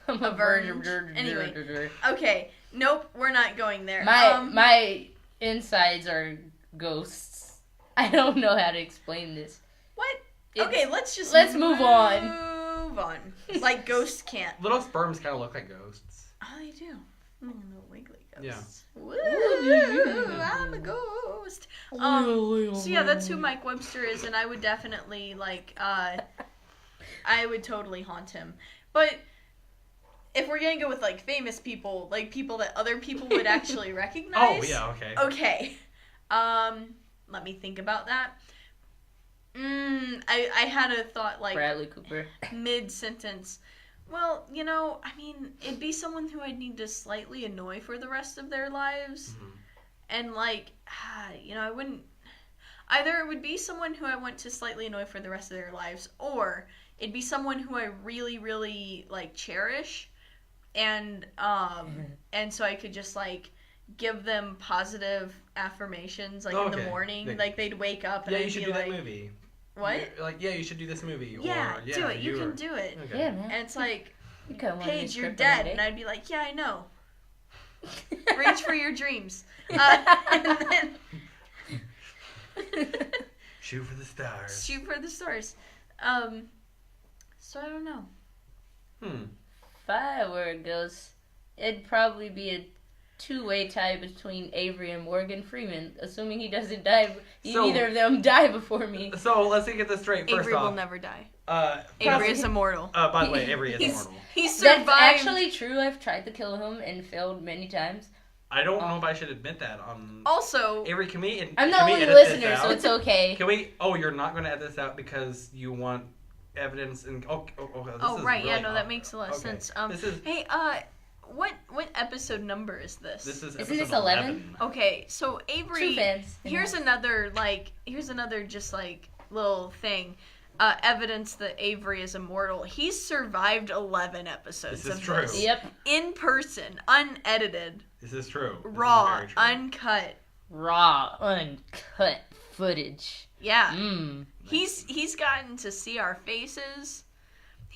I'm A verge. Anyway. Okay, nope, we're not going there. My insides are ghosts. I don't know how to explain this. What? It's- Okay, let's move on. Move on. Like ghosts can't. Little sperms kind of look like ghosts. Oh, they do. Little wiggly ghosts. Yeah. Woo, I'm a ghost. So yeah, that's who Mike Webster is, and I would definitely I would totally haunt him. But if we're gonna go with like famous people, like people that other people would actually recognize. Oh yeah, okay. Okay. Let me think about that. I had a thought like Bradley Cooper. mid-sentence. Well, I mean, it'd be someone who I'd need to slightly annoy for the rest of their lives. Mhm. And I wouldn't, either it would be someone who I want to slightly annoy for the rest of their lives, or it'd be someone who I really, really cherish, and so I could just give them positive affirmations in the Okay. morning, they'd wake up and Yeah, I'd you should be do like, that movie. what? Yeah, you should do this movie. Yeah, or, do it. You can do it. Okay. Yeah, man. And it's like, You could've won Paige, this you're script dead. one And day. I'd be like, yeah, I know. Reach for your dreams. And then Shoot for the stars. shoot for the stars. So I don't know. If I were a ghost, it'd probably be a two-way tie between Avery and Morgan Freeman, assuming he doesn't die. So- Neither of them die before me. So let's get this straight. First Avery will off, never die. Avery Avery is immortal. by the way, Avery is He's- immortal. He survived. That's actually true. I've tried to kill him and failed many times. I don't know if I should admit that on. Also, Avery, can we? I'm the can we only edit this listener, out? so it's okay. Can we? Oh, you're not going to edit this out because you want evidence and. This oh is right, yeah, really no, off. that makes a lot of Okay. sense. This is. Hey, what episode number is this? This is. Isn't episode this 11? Okay, so Avery. True fans. Here's another just little thing. Evidence that Avery is immortal. He's survived 11 episodes This is of true. this. Yep. In person, unedited, This is true. This is raw, very true. uncut. Raw, uncut footage. Yeah. Mmm. He's gotten to see our faces.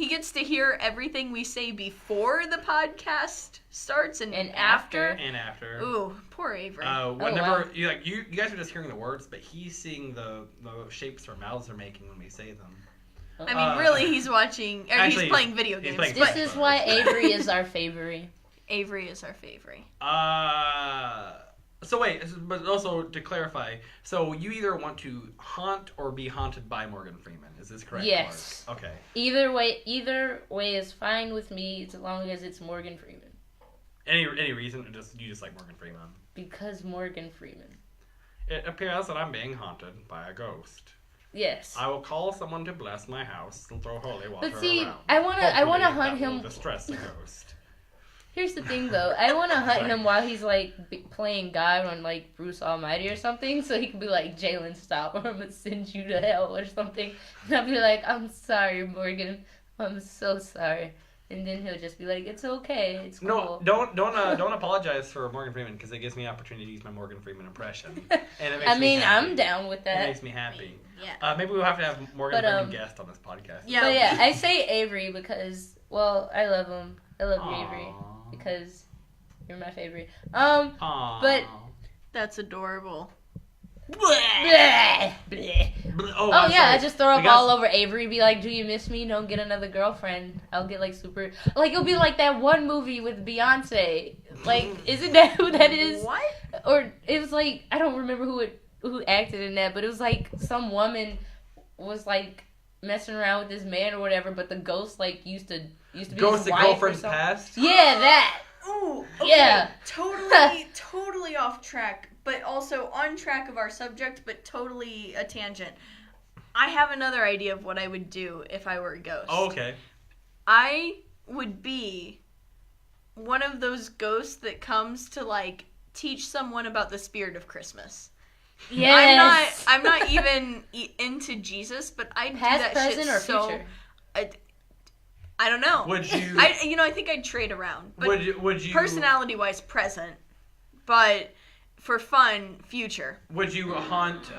He gets to hear everything we say before the podcast starts and after. And after. Ooh, poor Avery. Whenever you guys are just hearing the words, but he's seeing the shapes our mouths are making when we say them. I mean, really, he's watching. Or actually, he's playing video games. This is why Avery is our favorite. Avery is our favorite. So wait, but also to clarify, so you either want to haunt or be haunted by Morgan Freeman. Is this correct? Yes. Clark? Okay. Either way is fine with me, as long as it's Morgan Freeman. Any reason? Or you just like Morgan Freeman? Because Morgan Freeman. It appears that I'm being haunted by a ghost. Yes. I will call someone to bless my house and throw holy water But see, around. I wanna Hopefully hunt that will him. distress the ghost. Here's the thing, though. I want to hunt him while he's, like, playing God on, like, Bruce Almighty or something, so he can be like, Jaylen, stop, or I'm going to send you to hell or something. And I'll be like, I'm sorry, Morgan. I'm so sorry. And then he'll just be like, it's okay. It's cool. No, don't apologize for Morgan Freeman, because it gives me opportunity to use my Morgan Freeman impression. And it makes me happy. I'm down with that. It makes me happy. Yeah. Maybe we'll have to have Morgan Freeman guest on this podcast. Yeah. But yeah, I say Avery because, well, I love him. I love you, Avery, because you're my favorite. Aww. But That's adorable. bleh, bleh. Oh Oh yeah, sorry. I just throw up Because- all over Avery. Be like, "Do you miss me? Don't get another girlfriend." I'll get like super, like it'll be like that one movie with Beyonce. Like, isn't that who that is? What? Or it was like I don't remember who acted in that, but it was like some woman was like messing around with this man or whatever, but the ghost like used to be Ghost his the wife or girlfriend's something. past? Yeah, that. Ooh, okay. Yeah. Totally off track, but also on track of our subject, but totally a tangent. I have another idea of what I would do if I were a ghost. Oh, okay. I would be one of those ghosts that comes to like teach someone about the spirit of Christmas. Yes. I'm not even into Jesus, but I do Past, that present, shit or so. future? I don't know. Would you? I think I'd trade around. But Would you? personality-wise, present, but for fun, future. Would you haunt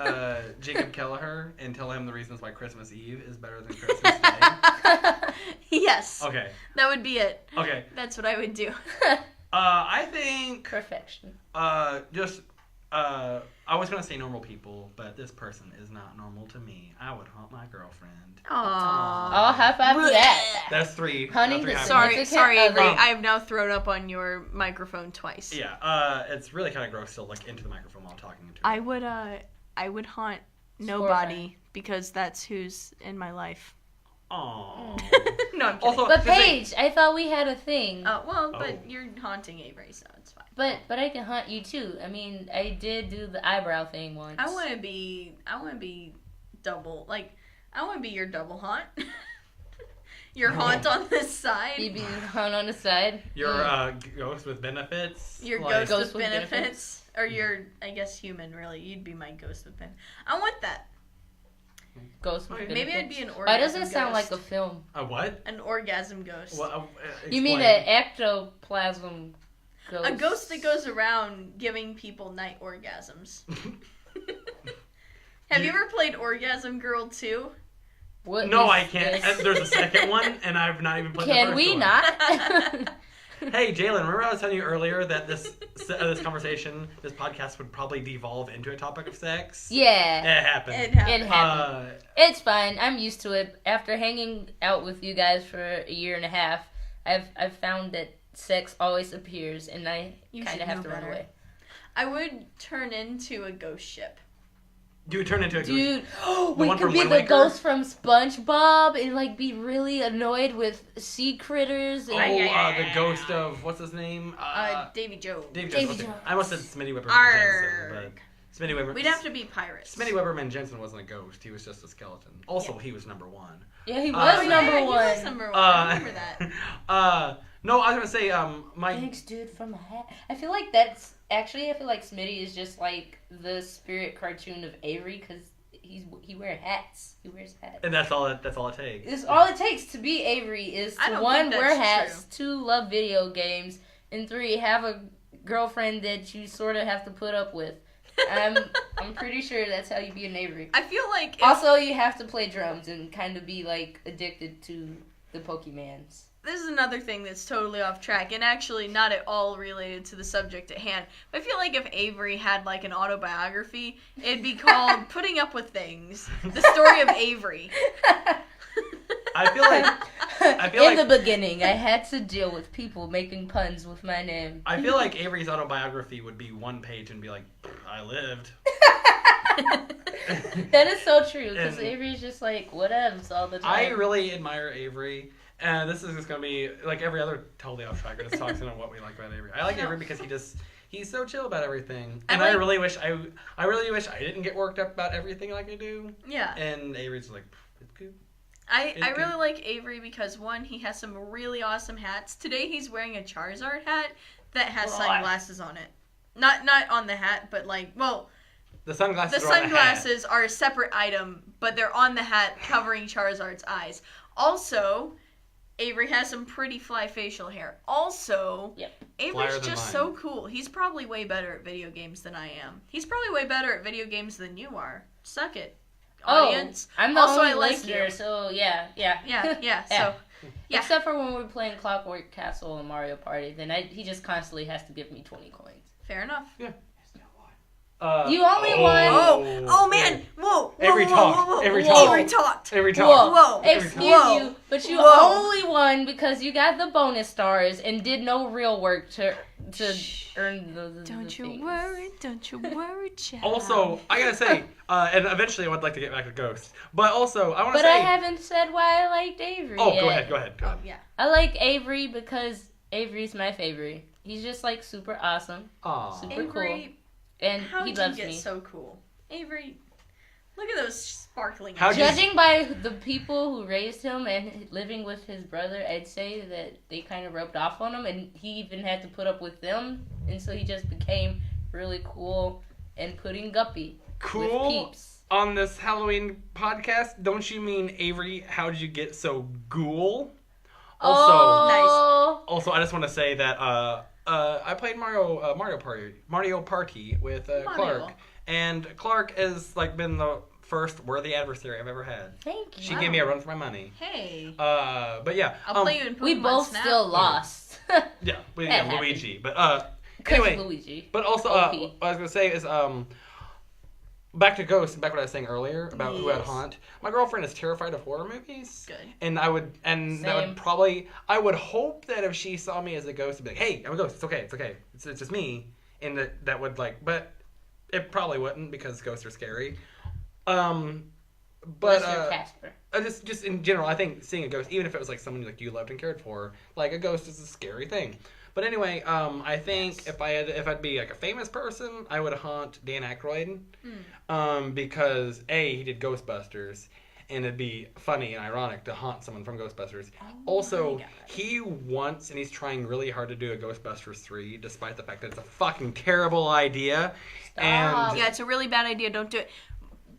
Jacob Kelleher and tell him the reasons why Christmas Eve is better than Christmas Day? Yes. Okay. That would be it. Okay. That's what I would do. I think Perfection. I was gonna say normal people, but this person is not normal to me. I would haunt my girlfriend. Aww. Oh, high five to that. That's three. Honey, three the high Sorry, fives. significant Avery. other. I have now thrown up on your microphone twice. Yeah. It's really kind of gross to look into the microphone while talking into it. I would haunt nobody because that's who's in my life. Aww. No, I'm kidding. Also, But the thing- Paige, I thought we had a thing. But Oh. you're haunting Avery, so it's fine. But I can hunt you too. I mean, I did do the eyebrow thing once. I want to be double. Like, I want to be your double haunt. Your haunt on this side. You be hunt on the side. Your ghost with benefits. Your like- ghost with benefits. Or your, I guess, human, really. You'd be my ghost with benefits. I want that. Ghost with Okay. Maybe I'd benefits. be an orgasm Why does it sound ghost. like a film? A what? An orgasm ghost. Well, You mean explain. an ectoplasm ghost? A ghost that goes around giving people night orgasms. Have you ever played Orgasm Girl 2? What No, is I can't. this? There's a second one, and I've not even played the Can first we one. not? Hey, Jaylen, remember I was telling you earlier that this conversation, this podcast would probably devolve into a topic of sex? Yeah, It happened. It happened. it happened. It's fine. I'm used to it. After hanging out with you guys for a year and a half, I've found that sex always appears, and I You kind should of have know to run better. away. I would turn into a ghost ship. You would turn into a ghost. Dude, we one could from be Wind the Waker? ghost from SpongeBob and like be really annoyed with sea critters. And, The ghost of, what's his name? Davy Joe. David Davy Jones. Jones. I almost said Smitty Webberman Arrgh. Jensen, but Smitty Webber. We'd have to be pirates. Smitty Webberman Jensen wasn't a ghost. He was just a skeleton. Also, he was number one. yeah, he Oh, was Yeah, number he one. was number one. I remember that. No, I was gonna say, my Thanks, dude, from a hat. I feel like Smitty is just like the spirit cartoon of Avery because he wears hats. He wears hats. and that's all it takes. It's all it takes to be Avery is I to don't one, think wear that's hats, 2, love video games, and 3, have a girlfriend that you sort of have to put up with. I'm pretty sure that's how you be an Avery. I feel like if, Also, you have to play drums and kind of be like addicted to the Pokemans. This is another thing that's totally off track and actually not at all related to the subject at hand. I feel like if Avery had like an autobiography, it'd be called Putting Up With Things. The story of Avery. I feel In like the beginning, I had to deal with people making puns with my name. I feel like Avery's autobiography would be one page and be like, I lived. That is so true, because And- Avery's just like, whatevs all the time. I really admire Avery. And this is just going to be, like every other totally off track, just talking on what we like about Avery. I like Avery because he's so chill about everything. And I really wish I didn't get worked up about everything like I do. Yeah. And Avery's like, it's good. I really like Avery because, one, he has some really awesome hats. Today he's wearing a Charizard hat that has sunglasses on it. Not on the hat, but like, well... The sunglasses are a separate item, but they're on the hat covering Charizard's eyes. Also, Avery has some pretty fly facial hair. Also, Avery's just so cool. He's probably way better at video games than I am. He's probably way better at video games than you are. Suck it, audience. I'm the only listener, so yeah. So, Except for when we're playing Clockwork Castle and Mario Party, then he just constantly has to give me 20 coins. Fair enough. Yeah. You only won. Oh man! Whoa! Avery talked. Avery talked. Whoa! Whoa! Excuse you, but you Whoa. only won because you got the bonus stars and did no real work to earn the Don't you things. worry, child. Also, I gotta say, and eventually I would like to get back to Ghost, but also I want to But say. I haven't said why I liked Avery. Oh, yet. go ahead. Oh yeah. I like Avery because Avery's my favorite. He's just like super awesome, Aw. super Avery, cool, and how he did you loves get me. so cool? Avery, look at those sparkling How'd eyes. you- Judging by the people who raised him and living with his brother, I'd say that they kind of rubbed off on him, and he even had to put up with them, and so he just became really cool and putting guppy Cool. with peeps. On this Halloween podcast, don't you mean Avery? How did you get so ghoul? Also, I just want to say that I played Mario Party with Clark, and Clark has like been the first worthy adversary I've ever had. Thank you. She gave me a run for my money. Hey. But yeah, I'll play you in Pokemon We both Snap. still lost. yeah, happened. Luigi. But Anyway, anyway, Luigi. but also OP. what I was gonna say is back to Ghost, back what I was saying earlier about who I'd Yes. haunt. My girlfriend is terrified of horror movies. Good. And that would Same. probably, I would hope that if she saw me as a ghost, it'd be like, hey, I'm a ghost, it's okay, it's just me. And that would like, but it probably wouldn't because ghosts are scary. But Unless you're Casper. just in general, I think seeing a ghost, even if it was like someone like you loved and cared for, like a ghost is a scary thing. But anyway, I think if I'd be like a famous person, I would haunt Dan Aykroyd, because he did Ghostbusters, and it'd be funny and ironic to haunt someone from Ghostbusters. Also, he wants and he's trying really hard to do a Ghostbusters 3, despite the fact that it's a fucking terrible idea. Stop. And Yeah, it's a really bad idea. Don't do it.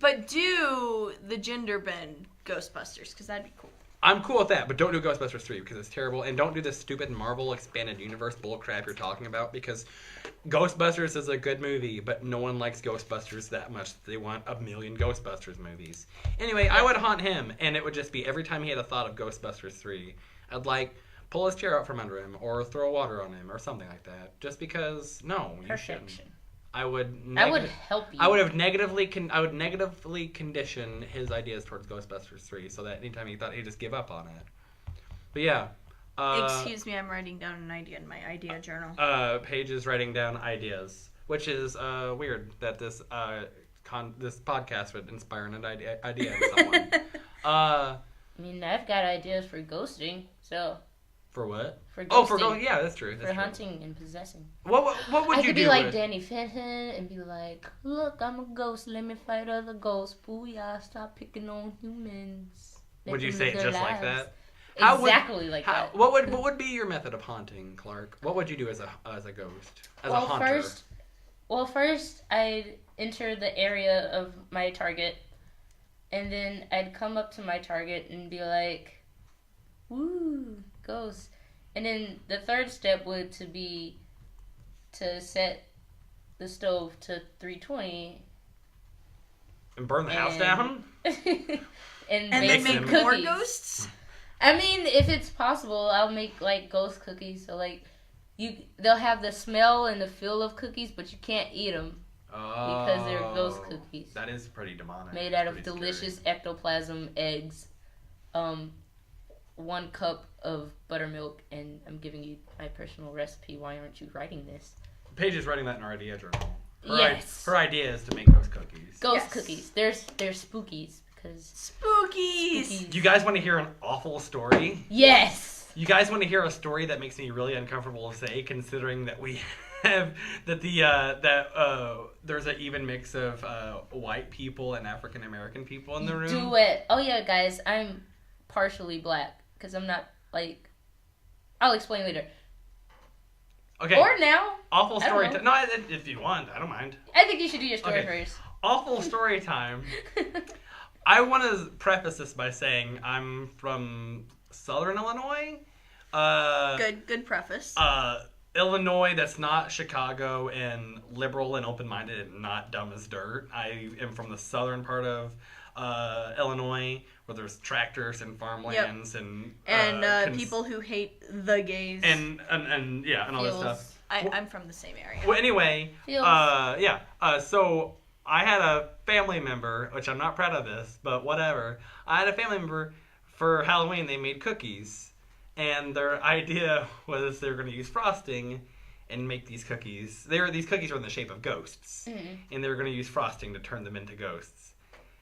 But do the gender bend Ghostbusters, because that'd be cool. I'm cool with that, but don't do Ghostbusters 3 because it's terrible. And don't do this stupid Marvel expanded universe bullcrap you're talking about, because Ghostbusters is a good movie, but no one likes Ghostbusters that much. They want a million Ghostbusters movies. Anyway, I would haunt him, and it would just be every time he had a thought of Ghostbusters 3, I'd like pull his chair out from under him or throw water on him or something like that. Just because, no, you shouldn't. Perfection. I would help you. I would negatively condition his ideas towards Ghostbusters 3 so that anytime he thought he'd just give up on it. But yeah. Excuse me, I'm writing down an idea in my idea journal. Paige is writing down ideas, which is weird that this this podcast would inspire an idea in someone. I mean, I've got ideas for ghosting, so. For what? For ghosting. Oh, for going. Yeah, that's true. That's For true. hunting and possessing. What would I you could do? be like with- Danny Fenton and be like, look, I'm a ghost. Let me fight other ghosts. Booyah, stop picking on humans. Let Would you them say live it their just like lives." that? Exactly like that. What would be your method of haunting, Clark? What would you do as a ghost? As a haunter? First I'd enter the area of my target, and then I'd come up to my target and be like, woo, ghost. And then the third step would be to set the stove to 320 And burn the house down? and And make then some make more cookies. ghosts? I mean, if it's possible, I'll make like ghost cookies. So like, they'll have the smell and the feel of cookies, but you can't eat them because they're ghost cookies. That is pretty demonic. Made out of delicious ectoplasm eggs. 1 cup of buttermilk, and I'm giving you my personal recipe. Why aren't you writing this? Paige is writing that in her idea journal. Yes. Her idea is to make ghost cookies. Ghost cookies. They're spookies because Spookies. You guys want to hear an awful story? Yes. You guys want to hear a story that makes me really uncomfortable to say, considering that we have there's an even mix of white people and African American people in the room. Do it. Oh yeah, guys, I'm partially black because I'm not like. I'll explain later. Okay. Or now. Awful story time. No, if you want, I don't mind. I think you should do your story first. Awful story time. I want to preface this by saying I'm from Southern Illinois. Good preface. Illinois that's not Chicago and liberal and open-minded and not dumb as dirt. I am from the southern part of Illinois where there's tractors and farmlands and people who hate the gays. And all this stuff. I'm from the same area. Well, anyway, so I had a family member, which I'm not proud of this, but whatever. I had a family member for Halloween. They made cookies. And their idea was they were going to use frosting and make these cookies. These cookies were in the shape of ghosts. Mm-hmm. And they were going to use frosting to turn them into ghosts.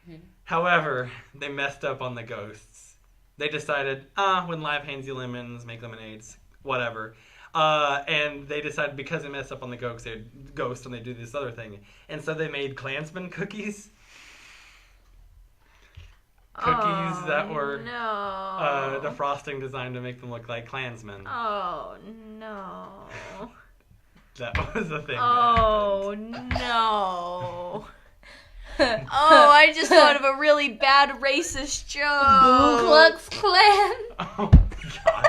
Mm-hmm. However, they messed up on the ghosts. They decided, when life hands you lemons, make lemonades, whatever. And they decided because they messed up on the ghosts, and they do this other thing. And so they made Klansman cookies. Cookies that were the frosting designed to make them look like Klansmen. Oh no! That was the thing. Oh no! Oh, I just thought of a really bad racist joke. Ku Klux Klan. Oh God!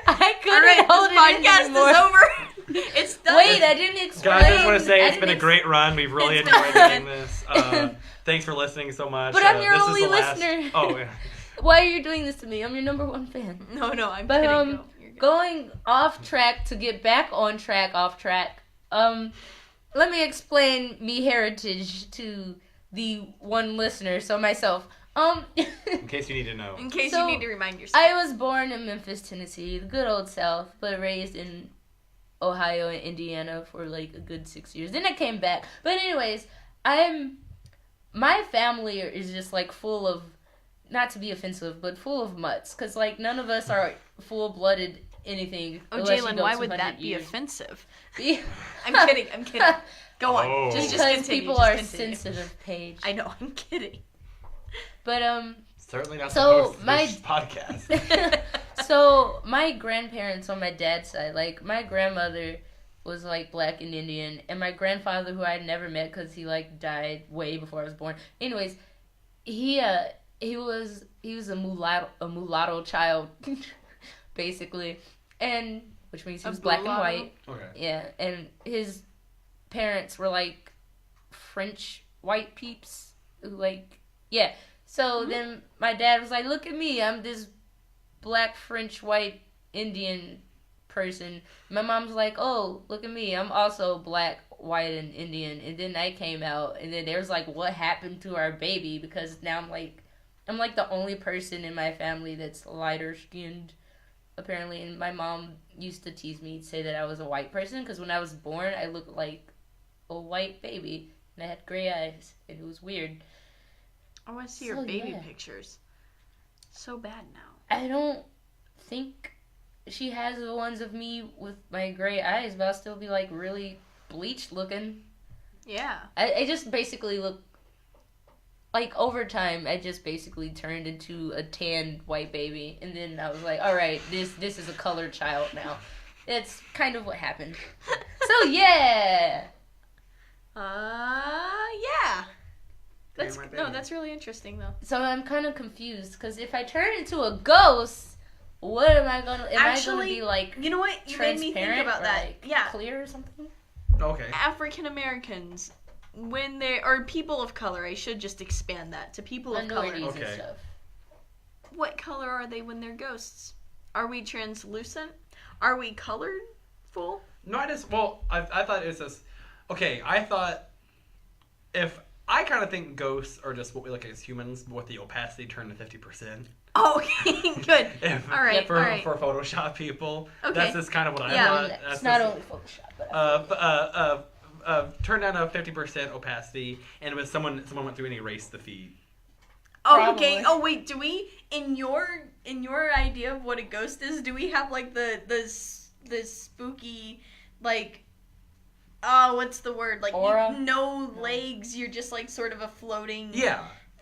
I couldn't hold it anymore. This podcast is over. It's done. Wait, I didn't explain. Guys, I just want to say it's been a great run. We've really enjoyed doing this. Thanks for listening so much. But I'm your only listener. Oh, yeah. Why are you doing this to me? I'm your number 1 fan. No, I'm kidding. No, going off track to get back on track, off track. Let me explain me heritage to the one listener, so myself. In case you need to know. In case you need to remind yourself. I was born in Memphis, Tennessee, the good old South, but raised in Ohio and Indiana for like a good 6 years. Then I came back. But anyways, my family is just like full of, not to be offensive, but full of mutts. Because like none of us are full-blooded anything. Oh, Jaylen, why would that be offensive? I'm kidding. Go on. Oh. Just because continue. People are sensitive, Paige. I know, I'm kidding. But certainly not the host of this podcast. So my grandparents on my dad's side, like my grandmother was like black and Indian, and my grandfather, who I had never met because he like died way before I was born. Anyways, he was a mulatto child, basically, and which means he was black and white. Okay. Yeah, and his parents were like French white peeps who like So then my dad was like, "Look at me, I'm this black French white Indian person." My mom's like, "Oh, look at me, I'm also black, white, and Indian." And then I came out, and then there was like, "What happened to our baby?" Because now I'm like the only person in my family that's lighter skinned, apparently. And my mom used to tease me, say that I was a white person, because when I was born, I looked like a white baby, and I had gray eyes, and it was weird. I want to see your baby pictures. So bad now. I don't think she has the ones of me with my gray eyes, but I'll still be like really bleached looking. Yeah. I just basically look like over time. I just basically turned into a tan white baby, and then I was like, all right, this is a colored child now. It's kind of what happened. So yeah. Yeah. That's really interesting though. So I'm kind of confused because if I turn into a ghost, what am I gonna? Am I gonna be like? You know what? You made me think about that. Like yeah, clear or something. Okay. African Americans, when they or people of color, I should just expand that to people of color. And stuff. what color are they when they're ghosts? Are we translucent? Are we colorful? No, I thought it was just... Okay, I thought if... I kind of think ghosts are just what we look at as humans, but with the opacity turned to 50%. Oh, okay, good. All right, for, all right. For Photoshop people. Okay. That's just kind of what I Yeah. thought. It's That's not just, only Photoshop, but turned down to 50% opacity, and when someone went through and erased the feed. Oh, okay. Probably. Oh, wait. Do we in your idea of what a ghost is? Do we have like the spooky like? Oh, what's the word? Like Aura? no legs. You're just like sort of a floating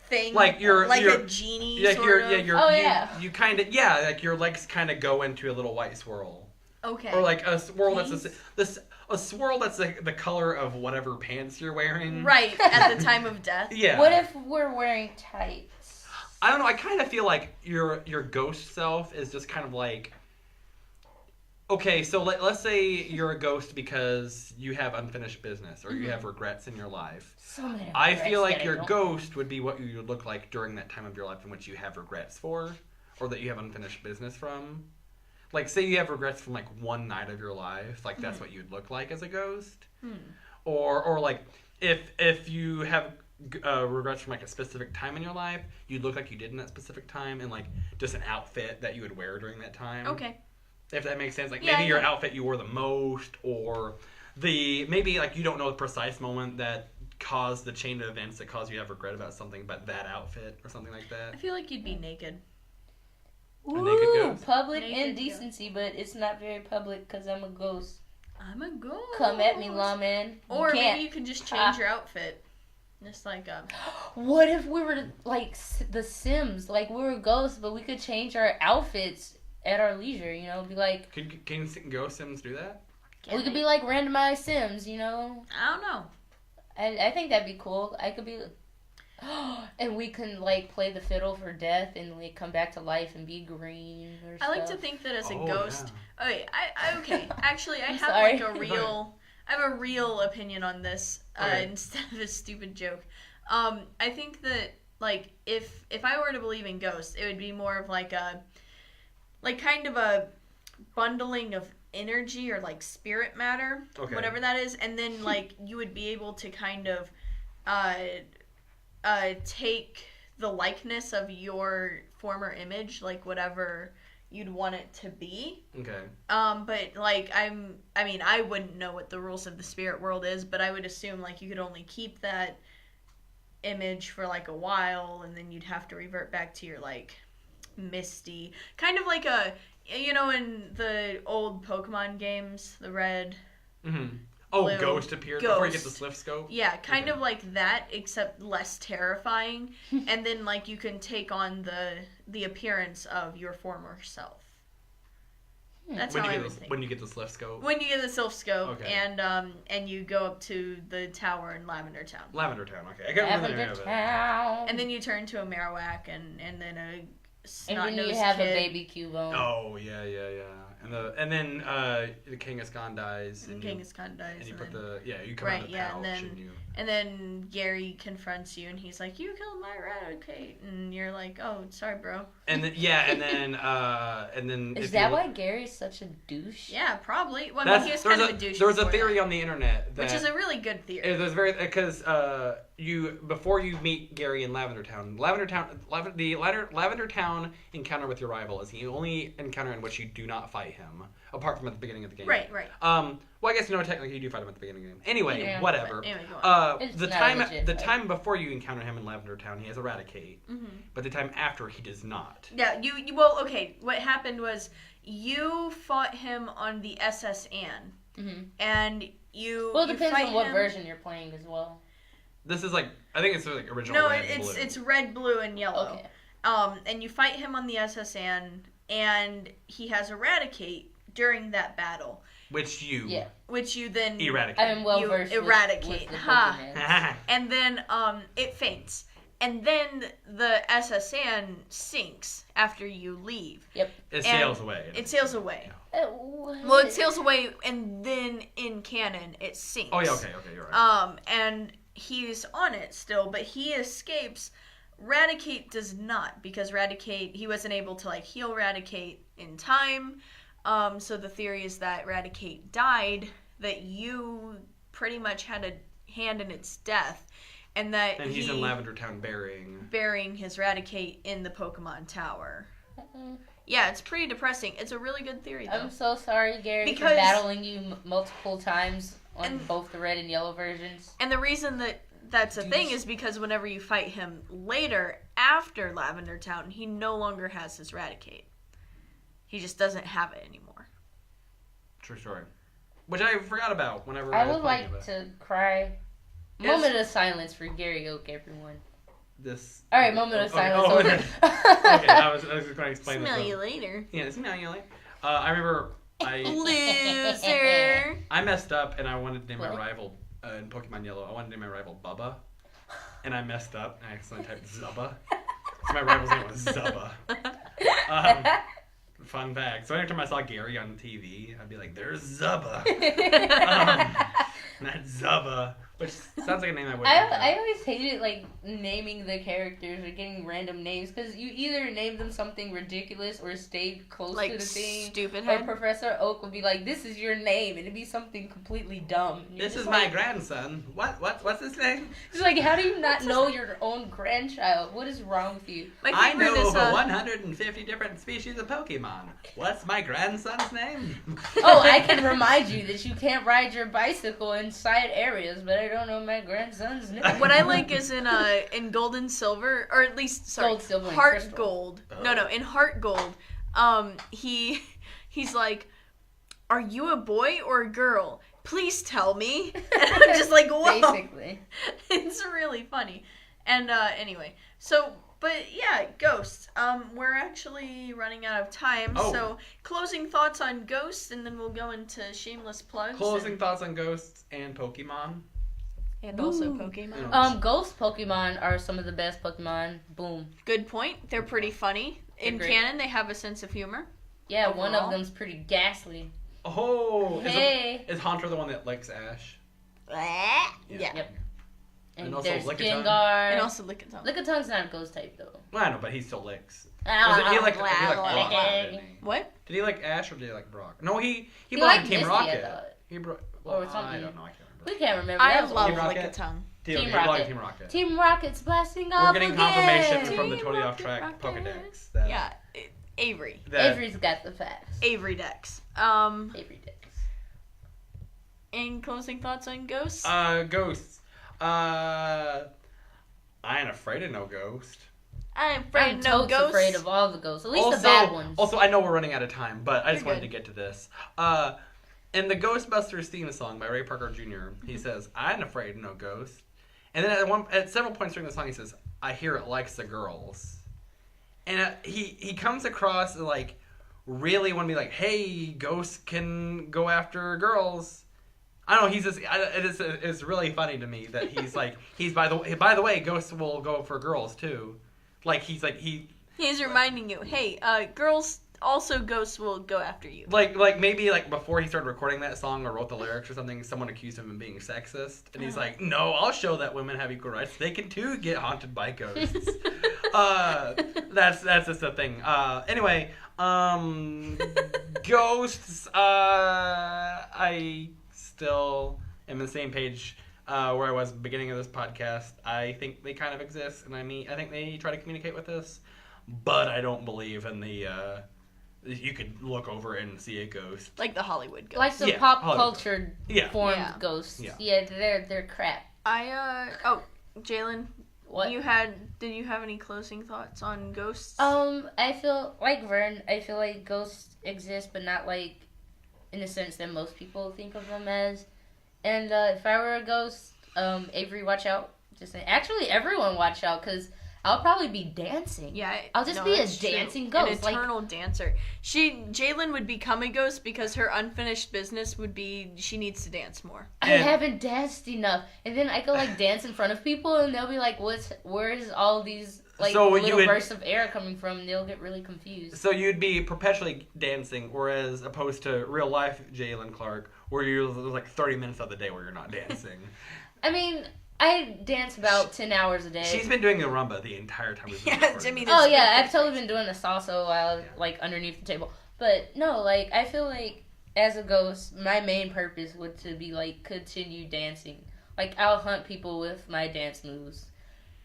thing. Like you're a genie. Like sort of. you kind of like your legs kind of go into a little white swirl. Okay. Or like a swirl a swirl that's the color of whatever pants you're wearing. Right at the time of death. Yeah. what if we're wearing tights? I don't know. I kind of feel like your ghost self is just kind of like. Okay, so let's say you're a ghost because you have unfinished business or you have regrets in your life. So many I regrets feel like that I your don't ghost would be what you would look like during that time of your life in which you have regrets for, or that you have unfinished business from. Like, say you have regrets from like one night of your life, like that's what you'd look like as a ghost. Or like if you have regrets from like a specific time in your life, you'd look like you did in that specific time, and like just an outfit that you would wear during that time. Okay. If that makes sense, like Yeah, maybe your outfit you wore the most, or maybe like you don't know the precise moment that caused the chain of events that caused you to have regret about something, but that outfit or something like that. I feel like you'd be naked. A naked ghost? Public Naked indecency, but it's not very public because I'm a ghost. I'm a ghost. Come at me, lawman. Or You can't. maybe you could just change your outfit. Just like What if we were like the Sims? Like we were ghosts, but we could change our outfits at our leisure. You know, be like. Can Ghost Sims do that? We could be like randomized Sims. You know. I don't know. I think that'd be cool. I could be. And we can like play the fiddle for death and like come back to life and be green or I like stuff. to think that as a Oh, ghost. yeah. Oh, wait, okay. Actually, I I'm have sorry. like a real. I have a real opinion on this Okay. instead of a stupid joke. I think that like if I were to believe in ghosts, it would be more of like a kind of a bundling of energy or like spirit matter, whatever that is, and then like you would be able to kind of take the likeness of your former image, like whatever you'd want it to be. Okay. But like I wouldn't know what the rules of the spirit world is, but I would assume like you could only keep that image for like a while, and then you'd have to revert back to your like misty, kind of like a, you know, in the old Pokemon games, the red. Mm-hmm. Oh, Blue. Ghost appeared before you get the Swift Scope? Yeah, kind of like that, except less terrifying. And then, like, you can take on the appearance of your former self. That's how I would think. When you get the Swift Scope? When you get the Sylph Scope, Okay. and you go up to the tower in Lavender Town. Lavender Town, okay. I can't remember the name Lavender of it. Town. And then you turn to a Marowak, and then a And snot-nosed then you have kid. a baby Cubone. Oh, yeah. And then the Kangaskhan dies. And Kangaskhan dies. And you and put then- you come out of the pouch and you... And then Gary confronts you, and he's like, "You killed my Raticate," and you're like, "Oh, sorry, bro." And then and then Is if that you- why Gary's such a douche? Yeah, probably. Well, I mean, he was kind of a douche. There was a before theory that, on the internet that which is a really good theory. it was very because before you meet Gary in Lavender Town, the Lavender Town encounter with your rival is the only encounter in which you do not fight him, apart from at the beginning of the game. Right. Well, I guess technically you do fight him at the beginning of the game. Anyway, Yeah, whatever. Anyway, go on. It's The not a time legit fight. before you encounter him in Lavender Town, he has Eradicate, but the time after he does not. Yeah, you well, okay. What happened was you fought him on the SS Anne, and you. Well, it you depends fight on what him- version you're playing as well. This is like I think it's like original. No, red, it's blue. it's red, blue, and yellow. Okay. And you fight him on the SS Anne, and he has Eradicate during that battle, which you Yeah. which you then eradicate. I am well You versed eradicate, with the ha. Pokemon. and then it faints, and then the SS Anne sinks after you leave. It sails away. It sails away. What? Well, it sails away, and then in canon, it sinks. Oh yeah, okay, you're right. And he's on it still, but he escapes Raticate does not, because he wasn't able to like heal Raticate in time. So the theory is that Raticate died, that you pretty much had a hand in its death, and that he's in Lavender Town burying his Raticate in the Pokemon Tower. Yeah, it's pretty depressing. It's a really good theory, though. I'm so sorry, Gary, for battling you multiple times on both the red and yellow versions. And the reason that's a thing is because whenever you fight him later, after Lavender Town, he no longer has his Raticate. He just doesn't have it anymore. True story. Which I forgot about whenever I would like to cry. Yes. Moment of silence for Gary Oak, everyone. All right, moment of silence. Okay, I was just going to explain this. Smell you later. Yeah, smell you later. I remember Loser. I messed up and I wanted to name my rival in Pokemon Yellow. I wanted to name my rival Bubba, and I messed up. I accidentally typed Zubba. So my rival's name was Zubba. Fun fact. So every time I saw Gary on TV, I'd be like, "There's Zubba." Not Zubba. Which sounds like a name I would. I always hated like naming the characters or getting random names because you either name them something ridiculous or stayed close to the thing. Stupid or Professor Oak would be like, "This is your name," and it'd be something completely dumb. This is my grandson. What's his name? It's like, how do you not know your own grandchild? What is wrong with you? I know over 150 different species of Pokemon. What's my grandson's name? Oh, I can remind you that you can't ride your bicycle in side areas, but I don't know my grandson's name. What I like is in Gold and Silver, or at least Gold, Silver, and Heart Crystal. Gold. Oh. No, in Heart Gold, he's like, "Are you a boy or a girl? Please tell me." And I'm just like, "Whoa!" Basically, it's really funny. And anyway, so. But yeah, Ghost. We're actually running out of time, so closing thoughts on Ghost, and then we'll go into shameless plugs. Closing thoughts on Ghosts and Pokemon. And also Pokemon. Ghost Pokemon are some of the best Pokemon. Boom. Good point. They're pretty funny. In canon, they have a sense of humor. Yeah, overall. One of them's pretty ghastly. Oh, hey. Is Haunter the one that likes Ash? Yeah. Yep. And also there's Lickitung. Gengar. And also Lickitung. Lickitung's not a ghost type, though. Well, I know, but he still licks. He liked Brock, didn't he? What? Did he like Ash or did he like Brock? No, he liked Team Misty, Rocket. I thought. I don't know. I can't remember. We can't remember. I that love Team Rocket? Lickitung. Team Rocket. Team Rocket's blasting off We're getting again. confirmation from the Team Totally Off Rocket, Track Rocket. Pokedex. That, Yeah, Avery. Avery's got the facts. Avery Dex. Avery Dex. And closing thoughts on Ghosts? Ghosts. I ain't afraid of no ghost. I'm afraid I'm no ghosts. afraid of all the ghosts. At least the bad ones. Also, I know we're running out of time, but I just You're wanted to good. get to this. In the Ghostbusters theme song by Ray Parker Jr., he says, "I ain't afraid of no ghost." And then at several points during the song, he says, "I hear it likes the girls." And he comes across like really want to be like, "Hey, ghosts can go after girls." I don't know. He's just. It's really funny to me that he's like by the way, ghosts will go for girls too. He's reminding you, hey, girls also ghosts will go after you. Like maybe before he started recording that song or wrote the lyrics or something, someone accused him of being sexist, and he's like, "No, I'll show that women have equal rights. They can too get haunted by ghosts." That's just a thing. Anyway, ghosts. I still am on the same page where I was at the beginning of this podcast. I think they kind of exist, and I think they try to communicate with us, but I don't believe in the you could look over and see a ghost. Like the Hollywood ghost. Like the pop culture formed Yeah. ghosts. Yeah, they're crap. Jaylen, What? Did you have any closing thoughts on ghosts? I feel like Vern. I feel like ghosts exist, but not like in the sense that most people think of them as. And if I were a ghost, Avery, watch out. Just saying. Actually, everyone watch out, because I'll probably be dancing. Yeah, I'll just be a dancing ghost. An eternal dancer. Jaylen would become a ghost because her unfinished business would be she needs to dance more. I haven't danced enough, and then I go dance in front of people, and they'll be like, "Where's all these little bursts of air coming from?" And they'll get really confused. So you'd be perpetually dancing, whereas opposed to real life Jaylen Clark, where you're 30 minutes of the day where you're not dancing. I mean, I dance about 10 hours a day. She's been doing a rumba the entire time we've been recording. Jimmy Oh does. yeah, I've totally been doing a salsa while like underneath the table. But no, like I feel like as a ghost, my main purpose would to be like continue dancing. Like I'll hunt people with my dance moves.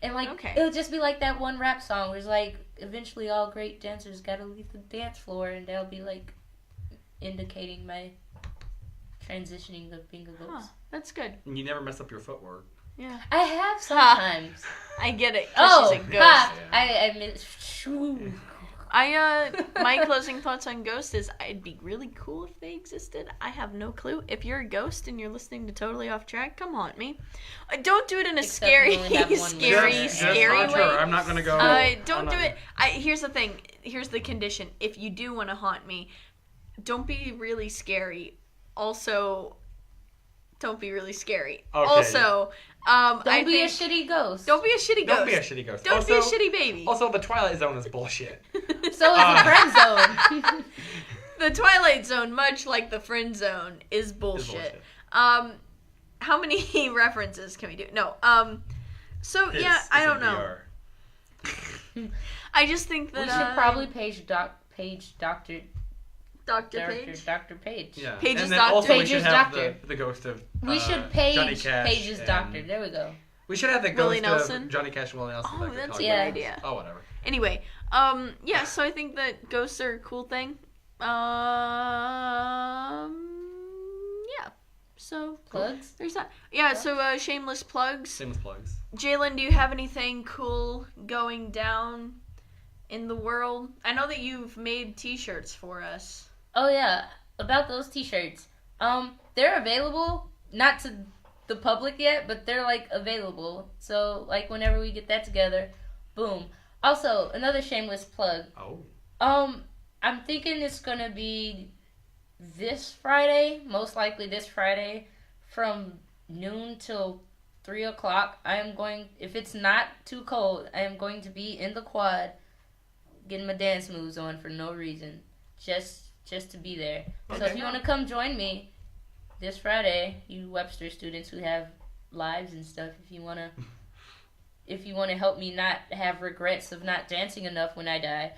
And like it would just be like that one rap song where it's like eventually all great dancers gotta leave the dance floor, and they'll be like indicating my transitioning of being a ghost. Huh, that's good. And you never mess up your footwork. Yeah. I have sometimes. I get it. Oh, she's a ghost. ha, I missed. My closing thoughts on ghosts is it'd be really cool if they existed. I have no clue. If you're a ghost and you're listening to Totally Off Track, come haunt me. Don't do it in a Except scary, you only have one scary, listener. scary Just way. her. I'm not gonna go. Don't do it. Here's the thing. Here's the condition. If you do want to haunt me, don't be really scary. Also, don't be really scary. Okay. Also, Don't be a shitty ghost. Don't be a shitty ghost. Don't be a shitty ghost. Don't be a shitty baby. Also, the Twilight Zone is bullshit. So is the friend zone. The Twilight Zone, much like the Friend Zone, is bullshit. How many references can we do? No. So yeah, I don't know. I just think that We should probably page Dr. Dr. Paige. Dr. Page. Yeah. Paige's and then doctor. also we Page's should have doctor. the ghost of We should Johnny page Cash Paige's and- doctor. There we go. We should have the Willie ghost Nelson? of Johnny Cash and Willie Nelson. Oh, that could that's talk a good Yeah. idea. Oh, whatever. Anyway, yeah, so I think that ghosts are a cool thing. Yeah. So Plugs? there's that. Yeah, so shameless plugs. Same with plugs. Jaylen, do you have anything cool going down in the world? I know that you've made t-shirts for us. Oh yeah, about those t-shirts. They're available, not to the public yet, but they're like available. So like whenever we get that together, boom. Also, another shameless plug. Oh. I'm thinking it's gonna be this Friday, most likely this Friday, from noon till 3 o'clock. I am going, if it's not too cold, I am going to be in the quad, getting my dance moves on for no reason, just to be there. So if you want to come join me this Friday, you Webster students who have lives and stuff, if you want to help me not have regrets of not dancing enough when I die,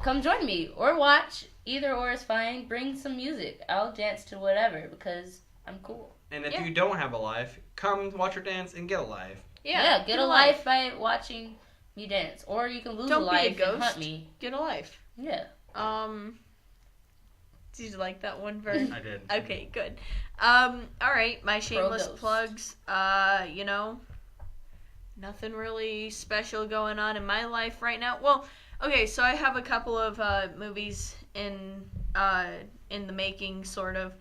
come join me or watch. Either or is fine. Bring some music. I'll dance to whatever because I'm cool. And if you don't have a life, come watch her dance and get a life. Yeah, get a life by watching me dance. Or you can lose Don't a life be a and hunt ghost. me. Get a life. Yeah. Did you like that one, Vern? I did. Okay, good. All right, my shameless ghost. plugs. Nothing really special going on in my life right now. Well, okay, so I have a couple of movies in the making, sort of.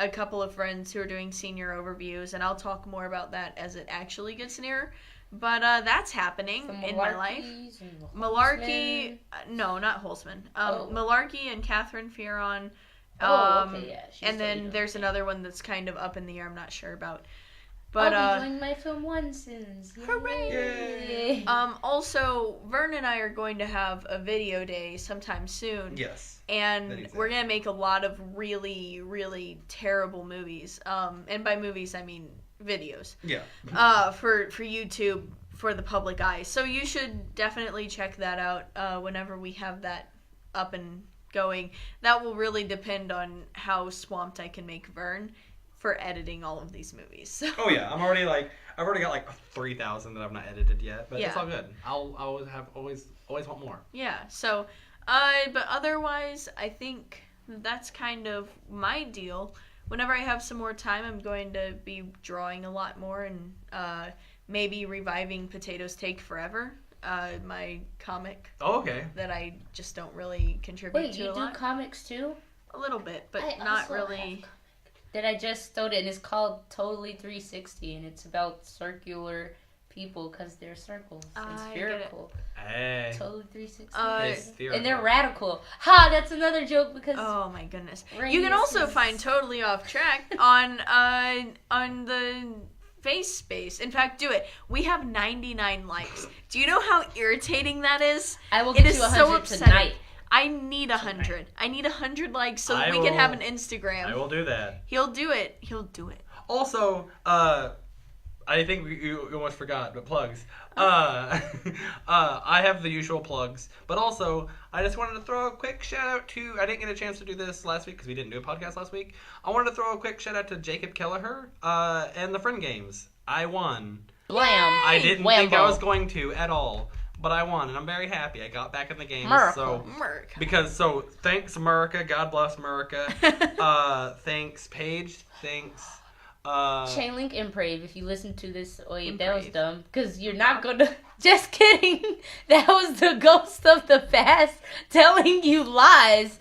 A couple of friends who are doing senior overviews, and I'll talk more about that as it actually gets nearer. But that's happening in my life. Malarkey, no, not Holzman. Malarkey and Catherine Fearon. Okay, yeah. She's And then totally there's doing another one that's kind of up in the air. I'm not sure about. it. But I'll be doing my film one sins. hooray! Also, Vern and I are going to have a video day sometime soon. Yes. And we're gonna make a lot of really, really terrible movies. And by movies I mean videos. Yeah. For YouTube for the public eye. So you should definitely check that out whenever we have that up and going. That will really depend on how swamped I can make Vern for editing all of these movies. So. Oh yeah, I've already got like 3,000 that I've not edited yet, but Yeah. it's all good. I'll always want more. Yeah. So, but otherwise, I think that's kind of my deal. Whenever I have some more time, I'm going to be drawing a lot more and maybe reviving Potatoes Take Forever, my comic Oh, okay. that I just don't really contribute Wait, to you a do lot. comics too? A little bit, but I not also really. have a comic that I just stole it, and it's called Totally 360, and it's about circular people because they're circles and I get it. spherical. Hey. Totally 360. It's theoretical. And they're radical. Ha! That's another joke because Oh my goodness! Radius You can also is- find Totally Off Track on the face space. In fact, do it. We have 99 likes. Do you know how irritating that is? I will It get is you so 100 upsetting. tonight. I need 100. I need 100 likes so that I we can have an will- Instagram. I will do that. He'll do it. He'll do it. Also, I think you almost forgot, but plugs. I have the usual plugs, but also I just wanted to throw a quick shout out to. I didn't get a chance to do this last week because we didn't do a podcast last week. I wanted to throw a quick shout out to Jacob Kelleher and the Friend Games. I won. Blam. I didn't Whambo. think I was going to at all, but I won, and I'm very happy. I got back in the game. America. So thanks America. God bless America. Thanks Paige. Thanks. Chain link improv. If you listen to this, wait, that was Improv. dumb. Because you're not gonna. Just kidding. That was the ghost of the past telling you lies.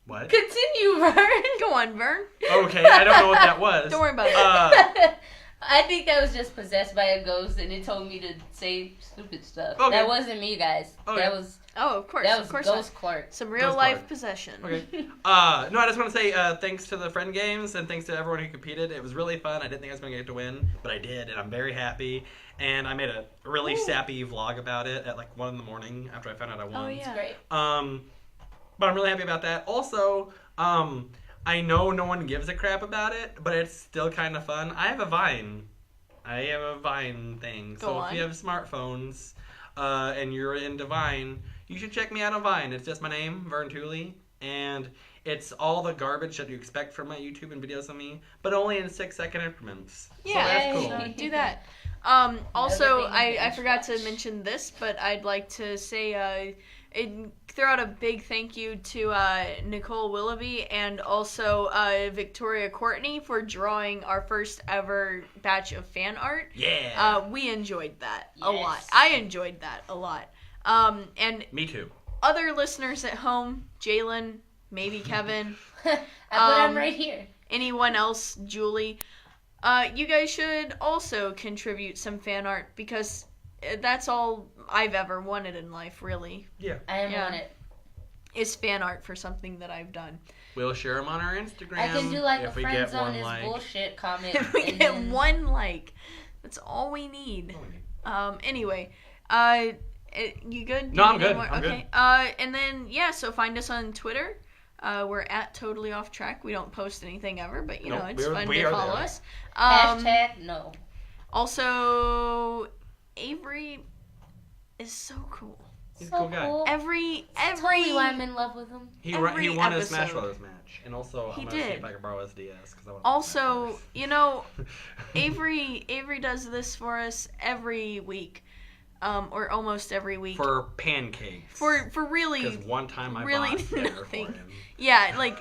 What? Continue, Vern. Go on, Vern. Okay, I don't know what that was. Don't worry about it. I think that was just possessed by a ghost, and it told me to say stupid stuff. Okay. That wasn't me, guys. Okay. That was Oh, of course. that was of course. Ghost Clark. Some real Ghost life Clark. possession. Okay. No, I just want to say thanks to the Friend Games and thanks to everyone who competed. It was really fun. I didn't think I was going to get to win, but I did, and I'm very happy. And I made a really sappy vlog about it at like 1 a.m. after I found out I won. Oh, yeah. It's great. But I'm really happy about that. Also, I know no one gives a crap about it, but it's still kind of fun. I have a Vine thing. Go So on. if you have smartphones and you're into Vine, you should check me out on Vine. It's just my name, Vern Tooley, and it's all the garbage that you expect from my YouTube and videos of me, but only in 6-second increments. Yeah, so that's cool. so do that. Also, Another thing I you forgot can to mention this, but I'd like to say throw out a big thank you to Nicole Willoughby and also Victoria Courtney for drawing our first ever batch of fan art. Yeah. We enjoyed that a lot. Yes. I enjoyed that a lot. And Me too. other listeners at home, Jaylen, maybe Kevin, But I'm right here. anyone else, Julie, you guys should also contribute some fan art because that's all I've ever wanted in life, really, I am Yeah. on it. is fan art for something that I've done. We'll share them on our Instagram. I can do like if a we friend get zone one is like. bullshit comment. If we and get then- one like, that's all we need. Anyway, you good? No, You I'm need good. more? I'm okay. And then so find us on Twitter. We're at Totally Off Track. We don't post anything ever, but you know Nope, it's fun we to are follow there. us. Hashtag no. Also, Avery is so cool. He's a So cool guy. Every Totally why I'm in love with him. He every won his Smash episode. Brothers match, and also He I'm gonna see did. if I can borrow his DS. Cause I want Also, you know, Avery does this for us every week, or almost every week. for pancakes. For really, Because one time I really bought dinner nothing. for him. yeah, like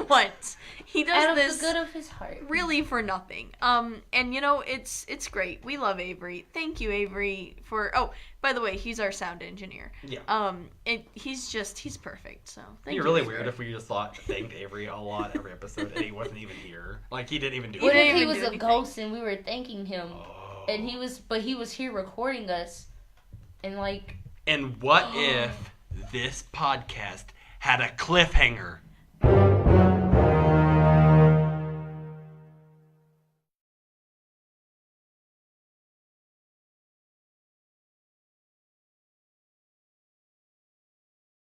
once he does Out of this the good of his heart. really for nothing. And you know it's great. We love Avery. Thank you, Avery, for. Oh, by the way, he's our sound engineer. Yeah. He's perfect. So thank It'd you. be really for weird it. if we just thanked Avery a lot every episode and he wasn't even here. Like he didn't even do What didn't if he even was do a anything. ghost and we were thanking him, Oh. and he was here recording us, and like And what if this podcast had a cliffhanger?